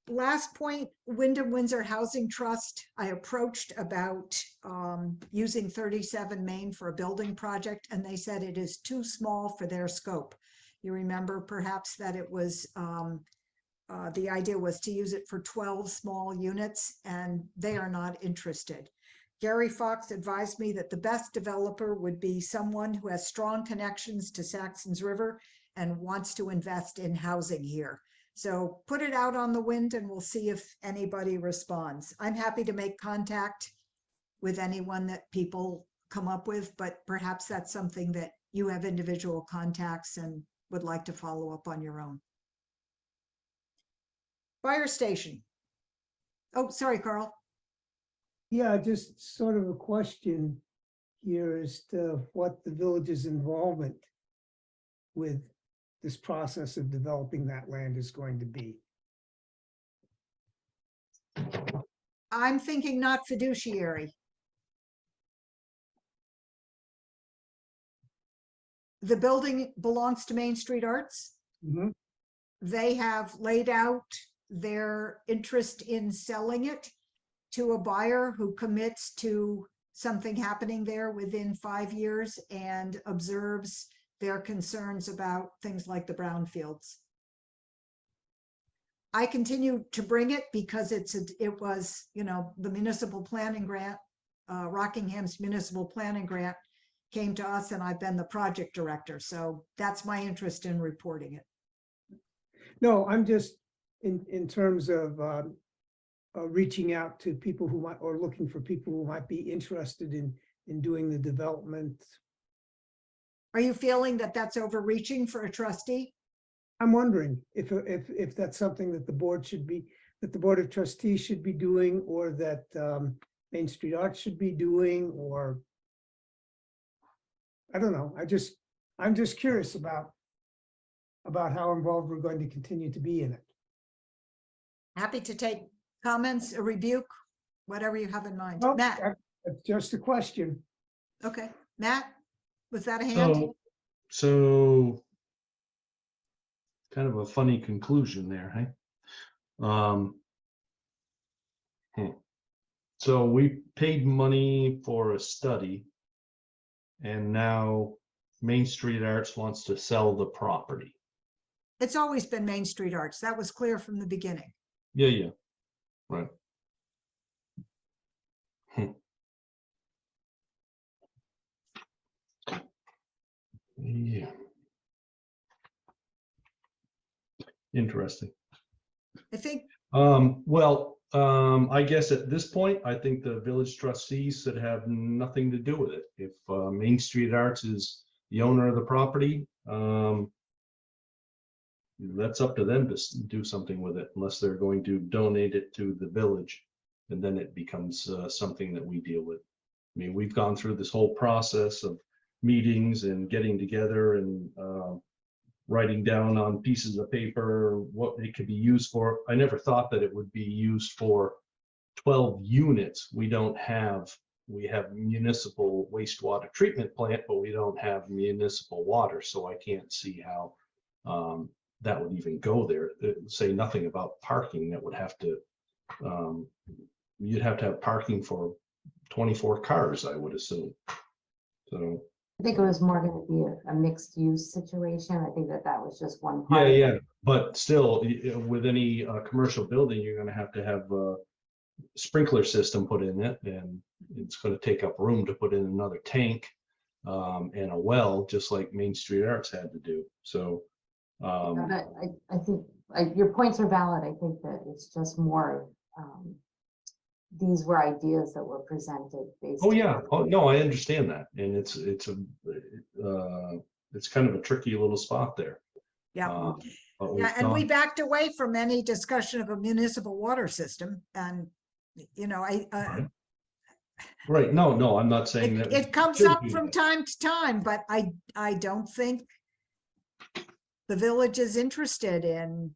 Last point, Wyndham Windsor Housing Trust, I approached about using 37 Main for a building project, and they said it is too small for their scope. You remember perhaps that it was the idea was to use it for 12 small units, and they are not interested. Gary Fox advised me that the best developer would be someone who has strong connections to Saxtons River and wants to invest in housing here. So put it out on the wind and we'll see if anybody responds. I'm happy to make contact with anyone that people come up with, but perhaps that's something that you have individual contacts and would like to follow up on your own. Fire station. Oh, sorry, Carl. Yeah, just sort of a question here as to what the village's involvement with this process of developing that land is going to be. I'm thinking not fiduciary. The building belongs to Main Street Arts. Mhm. They have laid out their interest in selling it to a buyer who commits to something happening there within 5 years and observes their concerns about things like the brownfields. I continue to bring it because it was, you know, the municipal planning grant, Rockingham's municipal planning grant came to us and I've been the project director. So that's my interest in reporting it. No, I'm just in terms of reaching out to people who might, or looking for people who might be interested in doing the development. Are you feeling that that's overreaching for a trustee? I'm wondering if that's something that the board should be, that the Board of Trustees should be doing, or that Main Street Arts should be doing, or I don't know. I'm just curious about how involved we're going to continue to be in it. Happy to take comments, a rebuke, whatever you have in mind. Well, Matt, that's just a question. okay. Matt, was that a hand? So kind of a funny conclusion there, hey? So we paid money for a study and now Main Street Arts wants to sell the property. It's always been Main Street Arts. That was clear from the beginning. Yeah, right. Yeah. Interesting. I think I guess at this point, I think the village trustees should have nothing to do with it. If Main Street Arts is the owner of the property, that's up to them to do something with it, unless they're going to donate it to the village. And then it becomes something that we deal with. I mean, we've gone through this whole process of meetings and getting together and writing down on pieces of paper what it could be used for. I never thought that it would be used for 12 units. We have municipal wastewater treatment plant, but we don't have municipal water. So I can't see how that would even go there. Say nothing about parking. That would have to, you'd have to have parking for 24 cars, I would assume. So I think it was more going to be a mixed use situation. I think that was just one part. yeah, but still, with any commercial building, you're going to have a sprinkler system put in it, and it's going to take up room to put in another tank and a well, just like Main Street Arts had to do. So But I think your points are valid. I think that it's just more these were ideas that were presented based. Oh, yeah. Oh, no, I understand that. And it's kind of a tricky little spot there. Yeah. But Yeah, we've and we gone- backed away from any discussion of a municipal water system. And, you know, Right, no, I'm not saying that. it comes should up do from that. time to time, but I don't think the village is interested in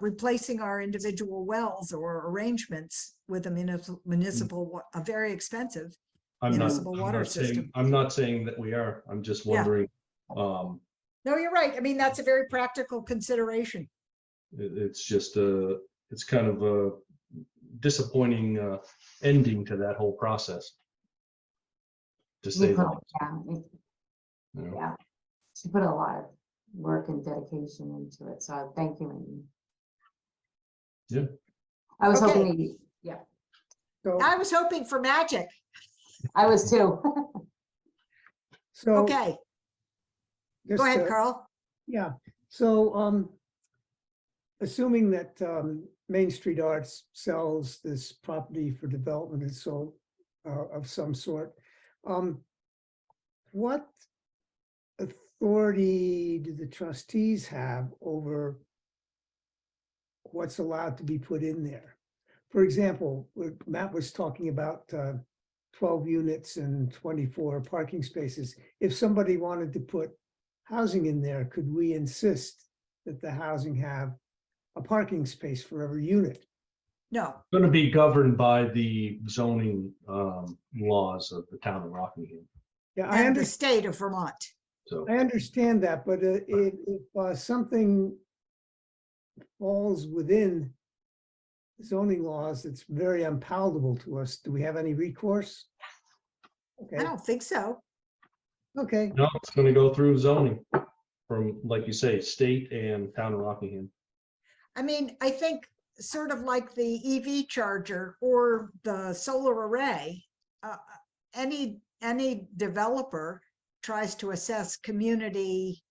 replacing our individual wells or arrangements with a municipal, a very expensive municipal water system. I'm not saying that we are. I'm just Yeah. wondering. No, you're right. I mean, that's a very practical consideration. It's just it's kind of a disappointing ending to that whole process. To say that. Yeah, she put a lot of work and dedication into it, so thank you, Amy. Yeah. I was Okay. hoping, yeah, I was hoping for magic. I was too. So. Okay, go just, ahead, Carl. Yeah, so, assuming that, Main Street Arts sells this property for development and so, of some sort, what authority do the trustees have over what's allowed to be put in there? For example, Matt was talking about 12 units and 24 parking spaces. If somebody wanted to put housing in there, could we insist that the housing have a parking space for every unit? No. Going to be governed by the zoning laws of the town of Rockingham. Yeah, And the state of Vermont. So I understand that, but if something falls within zoning laws, it's very unpalatable to us. Do we have any recourse? I Okay, don't think so. okay, no, it's going to go through zoning from, like you say, state and town of Rockingham. I mean, I think sort of like the EV charger or the solar array, any developer tries to assess community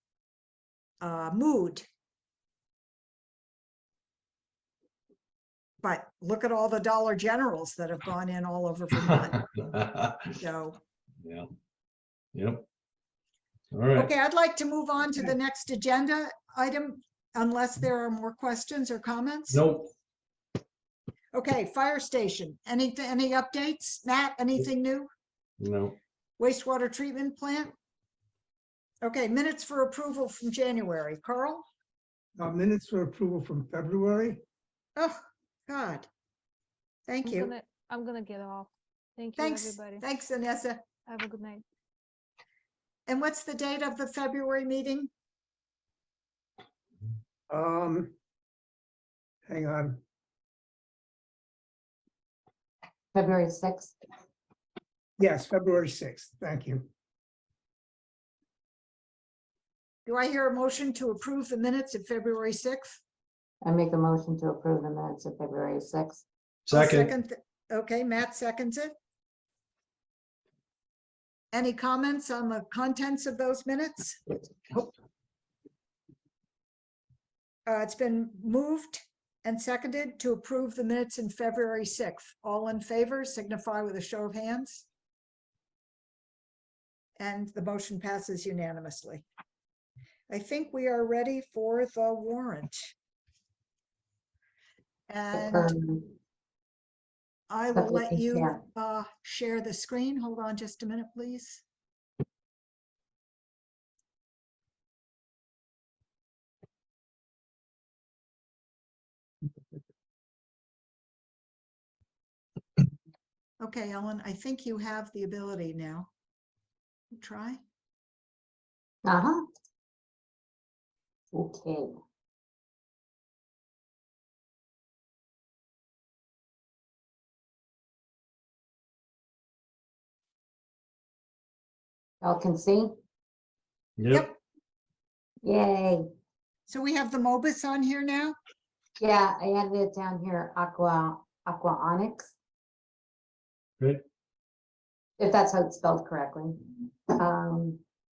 mood. But look at all the Dollar Generals that have gone in all over Vermont. So, Yeah. Yep. All right. okay, I'd like to move on to the next agenda item, unless there are more questions or comments. Nope. Okay, fire station. Any updates? Matt, anything new? No. Wastewater treatment plant? Okay, minutes for approval from January. Carl? minutes for approval from February. Oh, God. Thank you. I'm gonna get off. Thank you, Thanks. everybody. Thanks, Anessa. Have a good night. And what's the date of the February meeting? Hang on. February 6th. Yes, February 6th. Thank you. Do I hear a motion to approve the minutes of February 6th? I make a motion to approve the minutes of February 6th. Second. Okay, Matt seconds it. Any comments on the contents of those minutes? It's been moved and seconded to approve the minutes in February 6th. All in favor signify with a show of hands. And the motion passes unanimously. I think we are ready for the warrant. And I will let you share the screen. Hold on just a minute, please. Okay, Ellen, I think you have the ability now. Try. Uh-huh. Okay. Y'all can see? Yep. Yay. So we have the Mobus on here now? Yeah, I added it down here, aquaonics. Good. If that's how it's spelled correctly.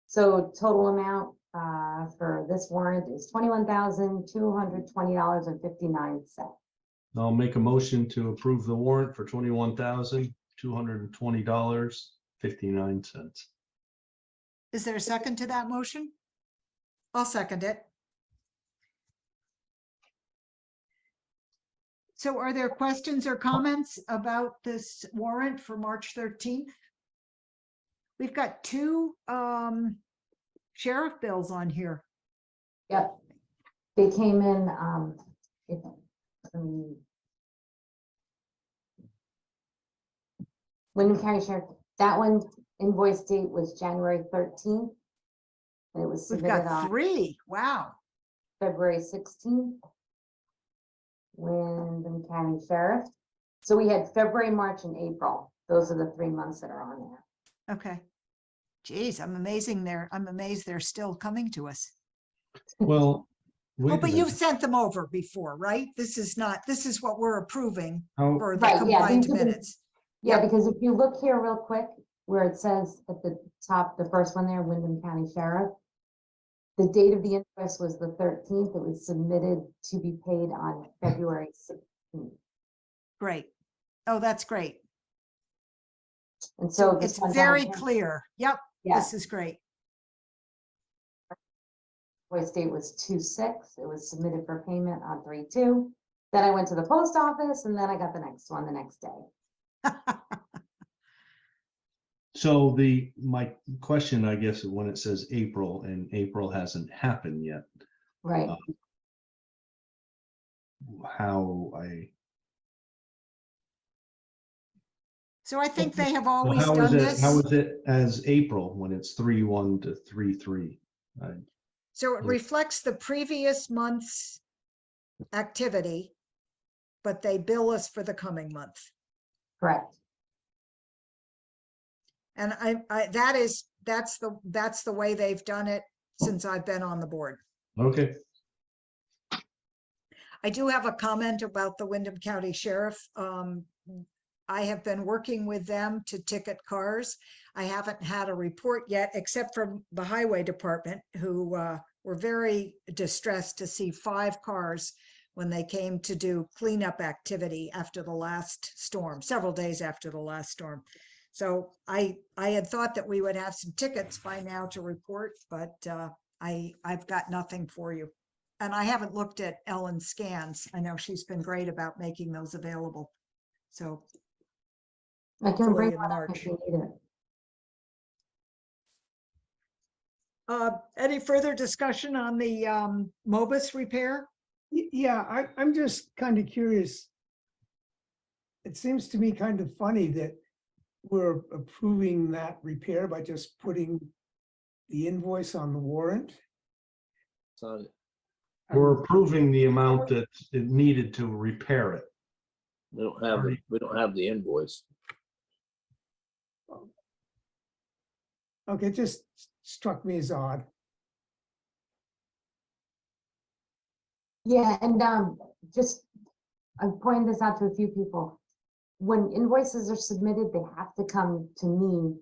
So total amount for this warrant is $21,220.59. I'll make a motion to approve the warrant for $21,220.59. Is there a second to that motion? I'll second it. So are there questions or comments about this warrant for March 13th? We've got two sheriff bills on here. Yep. They came in, Wyndham County Sheriff, that one invoice date was January 13th. And it was We've submitted got on three. Wow. February 16th. Wyndham County Sheriff. So we had February, March, and April. Those are the 3 months that are on there. Okay. Geez, I'm amazed they're still coming to us. Well, wait Oh, a but you've minute. sent them over before, right? This is what we're approving How- for the Right, yeah, combined these are the- minutes. Yeah, Yep. because if you look here real quick, where it says at the top, the first one there, Wyndham County Sheriff, the date of the invoice was the 13th. It was submitted to be paid on February 16th. Great. Oh, that's great. And So so this it's one's very on- clear. Yep, Yeah, this is great. invoice date was 2/6. It was submitted for payment on 3/2. Then I went to the post office and then I got the next one the next day. So my question, I guess, is when it says April and April hasn't happened yet, Right. So I think they have Well, always how is done it, how this. is it as April when it's 3/1 to 3/3? So it reflects the previous month's activity, but they bill us for the coming month. Correct. And that's the way they've done it since I've been on the board. Okay, I do have a comment about the Wyndham County Sheriff. I have been working with them to ticket cars. I haven't had a report yet, except from the highway department, who were very distressed to see 5 cars when they came to do cleanup activity after the last storm, several days after the last storm. So I had thought that we would have some tickets by now to report, but I've got nothing for you. And I haven't looked at Ellen's scans. I know she's been great about making those available. So I can hopefully bring in one up March. if you need it. Any further discussion on the Mobus repair? Yeah, I'm just kind of curious. It seems to me kind of funny that we're approving that repair by just putting the invoice on the warrant. So we're approving the amount that it needed to repair it. we don't have the invoice. Okay, it just struck me as odd. Yeah, and just, I'm pointing this out to a few people. When invoices are submitted, they have to come to me,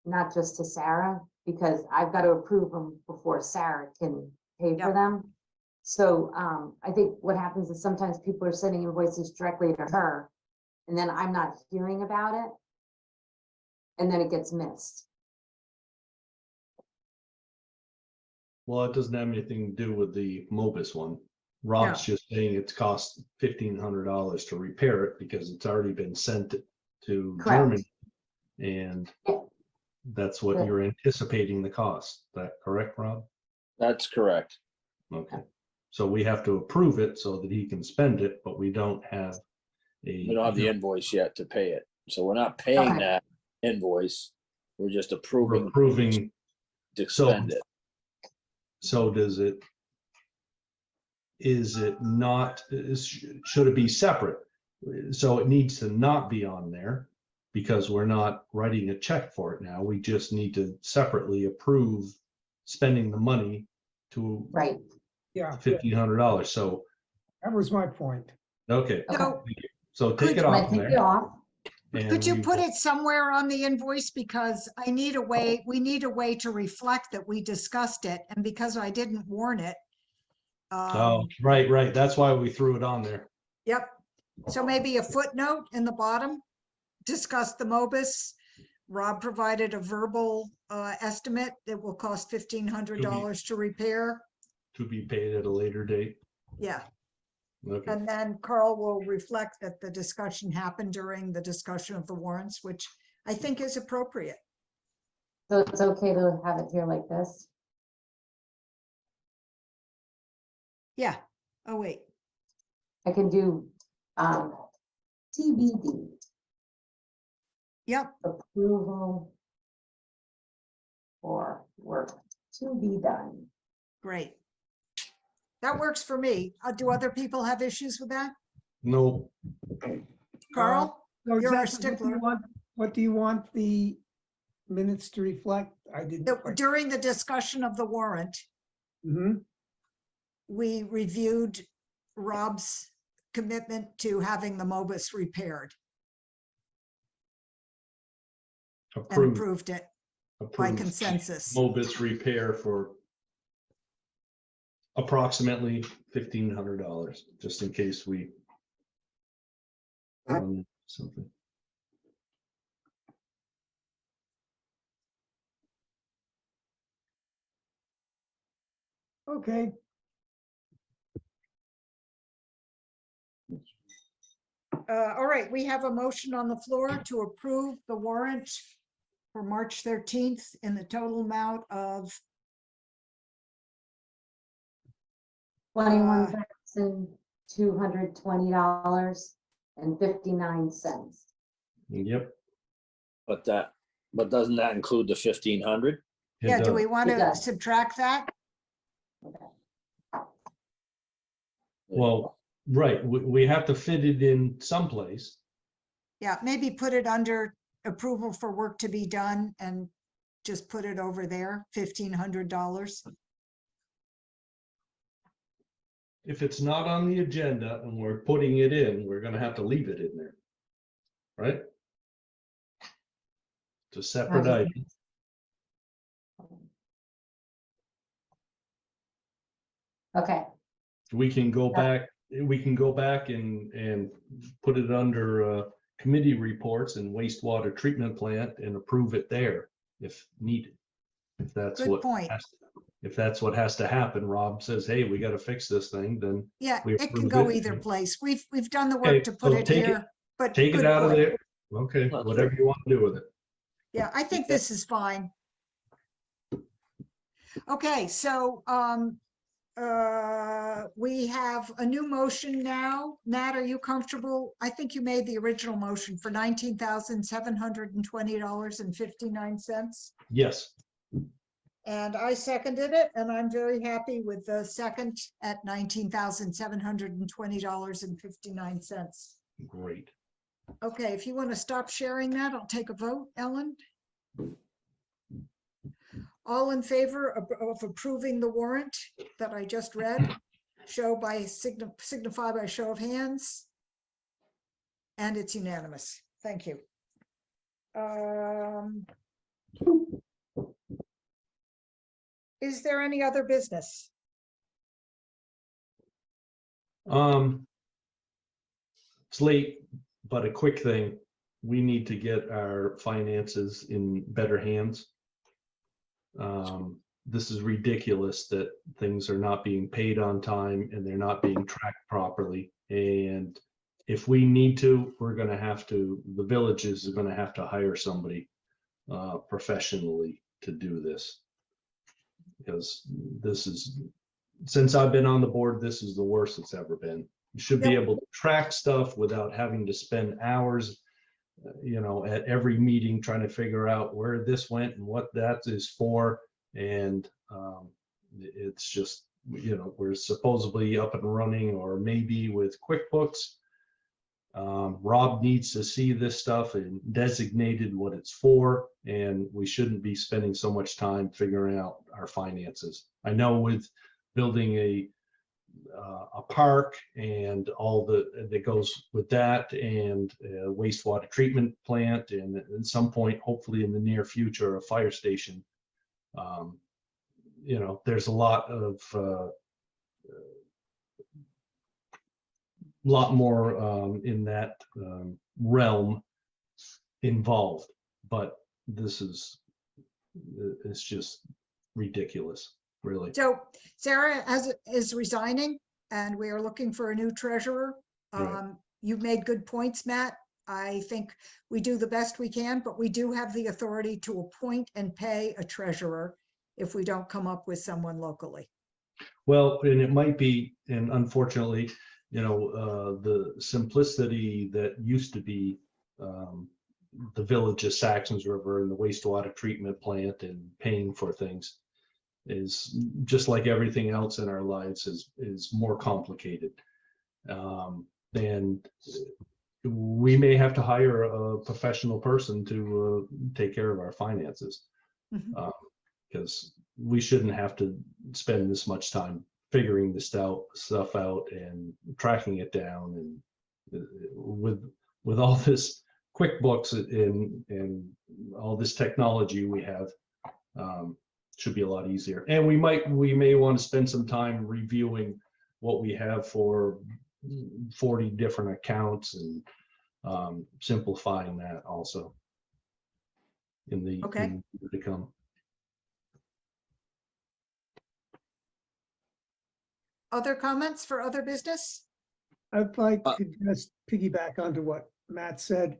not just to Sarah, because I've got to approve them before Sarah can pay for them. So I think what happens is sometimes people are sending invoices directly to her, and then I'm not hearing about it. And then it gets missed. Well, it doesn't have anything to do with the Mobus one. Rob's just saying it's cost $1,500 to repair it because it's already been sent to Correct. Germany. And that's what you're anticipating the cost. Is that correct, Rob? That's correct. Okay. So we have to approve it so that he can spend it, but we don't have We don't have the invoice yet to pay it. So we're not paying that invoice. We're just approving to spend it. So does it, should it be separate? So it needs to not be on there because we're not writing a check for it now. We just need to separately approve spending the money to Yeah. $1,500. So That was my point. okay. So So take it off there. could you put it somewhere on the invoice? Because we need a way to reflect that we discussed it. And because I didn't warn it. Oh, right. That's why we threw it on there. Yep. So maybe a footnote in the bottom, discuss the MOBIS. Rob provided a verbal estimate that will cost $1,500 to repair. To be paid at a later date. Yeah. Okay. And then Carl will reflect that the discussion happened during the discussion of the warrants, which I think is appropriate. So it's okay to have it here like this? Yeah. Oh, wait. I can do TBD. Yep. Approval for work to be done. Great. That works for me. Do other people have issues with that? No, Carl, So you're a exactly stickler. what do you want the minutes to reflect? I didn't. During the discussion of the warrant, Mhm. we reviewed Rob's commitment to having the MOBIS repaired and approved. approved it by Approved consensus. MOBIS repair for approximately $1,500, just in case we something. Okay. All right, we have a motion on the floor to approve the warrant for March 13th in the total amount of $21,220.59. Yep. But doesn't that include the 1,500? Yeah, do we want It to does. subtract that? Well, right, we have to fit it in someplace. Yeah, maybe put it under approval for work to be done and just put it over there, $1,500. If it's not on the agenda and we're putting it in, we're gonna have to leave it in there. Right? It's a separate item. Okay, We can go back and put it under committee reports and wastewater treatment plant and approve it there if needed. If that's Good what point. if that's what has to happen, Rob says, hey, we got to fix this thing, then Yeah, we it can approve go it. either place. We've done the Okay, work to put so it take here, but Take it good out of point. there. Okay, whatever you want to do with it. Yeah, I think this is fine. Okay, so we have a new motion now. Nat, are you comfortable? I think you made the original motion for $19,720.59. Yes. And I seconded it, and I'm very happy with the second at $19,720.59. Great. Okay, if you want to stop sharing that, I'll take a vote. Ellen? All in favor of approving the warrant that I just read, signify by show of hands. And it's unanimous. Thank you. Is there any other business? It's late, but a quick thing. We need to get our finances in better hands. This is ridiculous that things are not being paid on time and they're not being tracked properly. And if we need to, we're going to have to, the villages are going to have to hire somebody professionally to do this. Because this is, since I've been on the board, this is the worst it's ever been. You should be able to track stuff without having to spend hours, at every meeting trying to figure out where this went and what that is for. And it's just, we're supposedly up and running, or maybe with QuickBooks. Rob needs to see this stuff and designated what it's for, and we shouldn't be spending so much time figuring out our finances. I know with building a park and all that goes with that, and a wastewater treatment plant, and at some point, hopefully in the near future, a fire station. There's a lot of lot more in that realm involved, but this it's just ridiculous, really. So Sarah is resigning and we are looking for a new treasurer. Right. You've made good points, Matt. I think we do the best we can, but we do have the authority to appoint and pay a treasurer if we don't come up with someone locally. Well, and it might be, and unfortunately, the simplicity that used to be the village of Saxtons River and the wastewater treatment plant and paying for things is just like everything else in our lives is more complicated. And we may have to hire a professional person to take care of our finances. Because we shouldn't have to spend this much time figuring this stuff out and tracking it down. And with all this QuickBooks and all this technology we have, should be a lot easier. And we may want to spend some time reviewing what we have for 40 different accounts and simplifying that also in the in the year to come. Other comments for other business? I'd like to just piggyback onto what Matt said.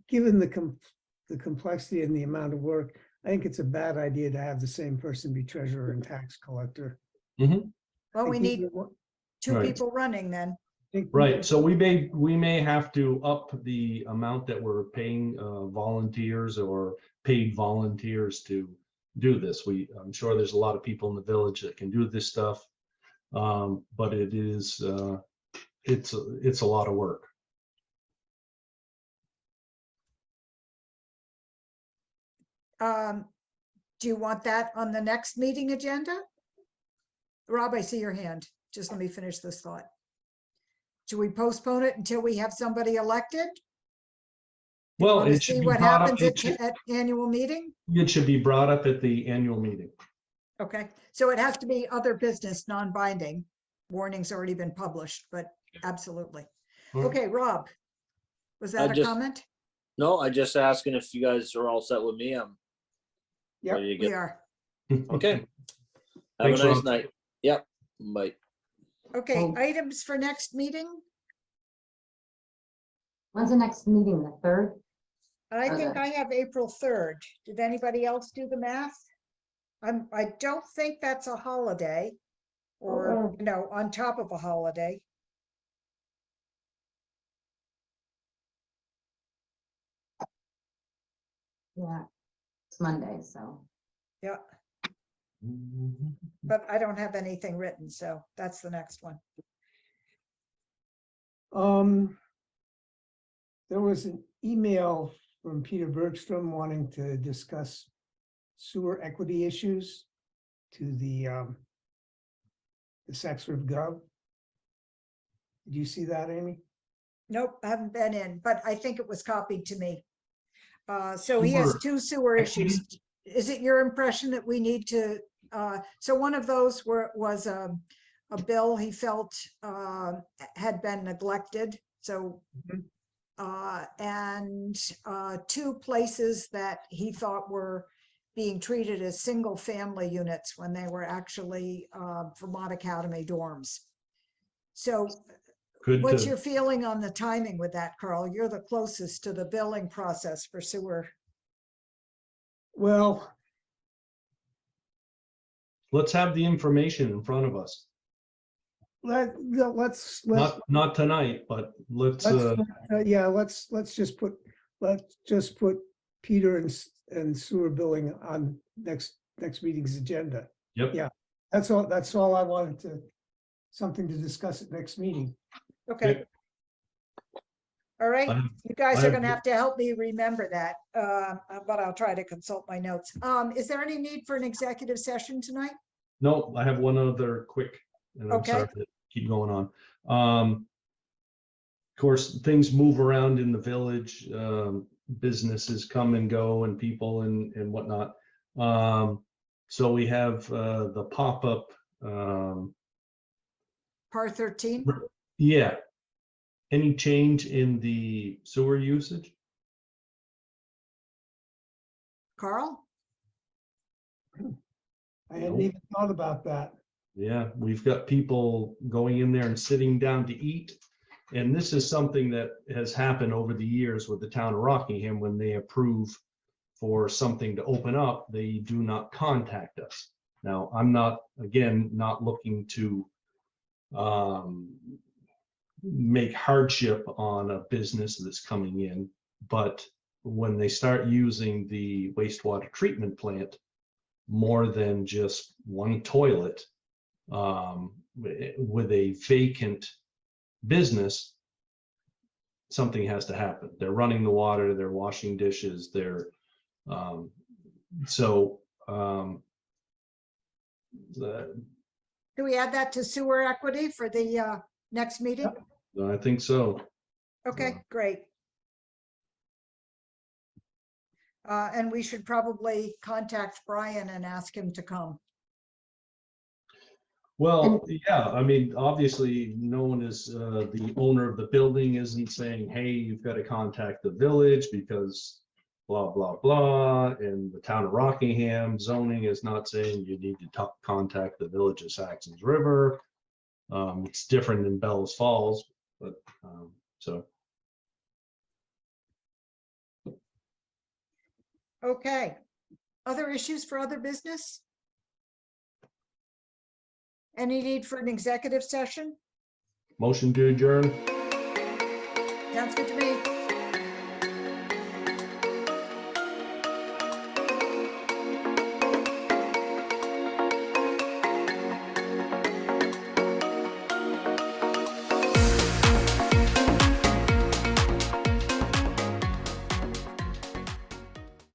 Given the complexity and the amount of work, I think it's a bad idea to have the same person be treasurer and tax collector. Well, we need two Right. people running then. Right, so we may have to up the amount that we're paying volunteers or paid volunteers to do this. I'm sure there's a lot of people in the village that can do this stuff, but it's a lot of work. Do you want that on the next meeting agenda? Rob, I see your hand. Just let me finish this thought. Should we postpone it until we have somebody elected? Well, Want to it should see be what brought up. happens at annual meeting? It should be brought up at the annual meeting. Okay, so it has to be other business, non-binding. Warning's already been published, but absolutely. Okay, Rob, was that a comment? No, I just asking if you guys are all set with me. Yeah, ready to we get- are. Okay. Have Thanks, a nice Rob. night. Yep. Bye. Okay, items for next meeting? When's the next meeting, the 3rd? I Or think the- I have April 3rd. Did anybody else do the math? I don't think that's a holiday or, on top of a holiday. Yeah, it's Monday, so. Yeah. But I don't have anything written, so that's the next one. There was an email from Peter Bergstrom wanting to discuss sewer equity issues to the Sax River Gov. Did you see that, Amy? Nope, I haven't been in, but I think it was copied to me. So he has two sewer issues. Is it your impression that we need to, so one of those was a bill he felt had been neglected, so and two places that he thought were being treated as single family units when they were actually Vermont Academy dorms. So what's your feeling on the timing with that, Carl? You're the closest to the billing process for sewer. Well, let's have the information in front of us. let's Not tonight, but let's yeah, let's just put Peter and sewer billing on next meeting's agenda. Yep. Yeah, that's all I wanted to, something to discuss at next meeting. Okay. All right, you guys are gonna have to help me remember that, but I'll try to consult my notes. Is there any need for an executive session tonight? No, I have one other quick, and I'm sorry to keep going on. Of course, things move around in the village, businesses come and go and people and whatnot. So we have the pop-up Par 13? Yeah. Any change in the sewer usage? Carl? I hadn't Nope. even thought about that. Yeah, we've got people going in there and sitting down to eat. And this is something that has happened over the years with the town of Rockingham. When they approve for something to open up, they do not contact us. Now, I'm not, again, not looking to make hardship on a business that's coming in, but when they start using the wastewater treatment plant more than just one toilet, with a vacant business, something has to happen. They're running the water, they're washing dishes, so Do we add that to sewer equity for the next meeting? I think so. Okay, great. And we should probably contact Brian and ask him to come. Well, yeah, I mean, obviously, no one is, the owner of the building isn't saying, hey, you've got to contact the village because blah, blah, blah. And the town of Rockingham zoning is not saying you need to contact the village of Saxons River. It's different than Bellows Falls, but so. Okay. Other issues for other business? Any need for an executive session? Motion to adjourn. Sounds good to me.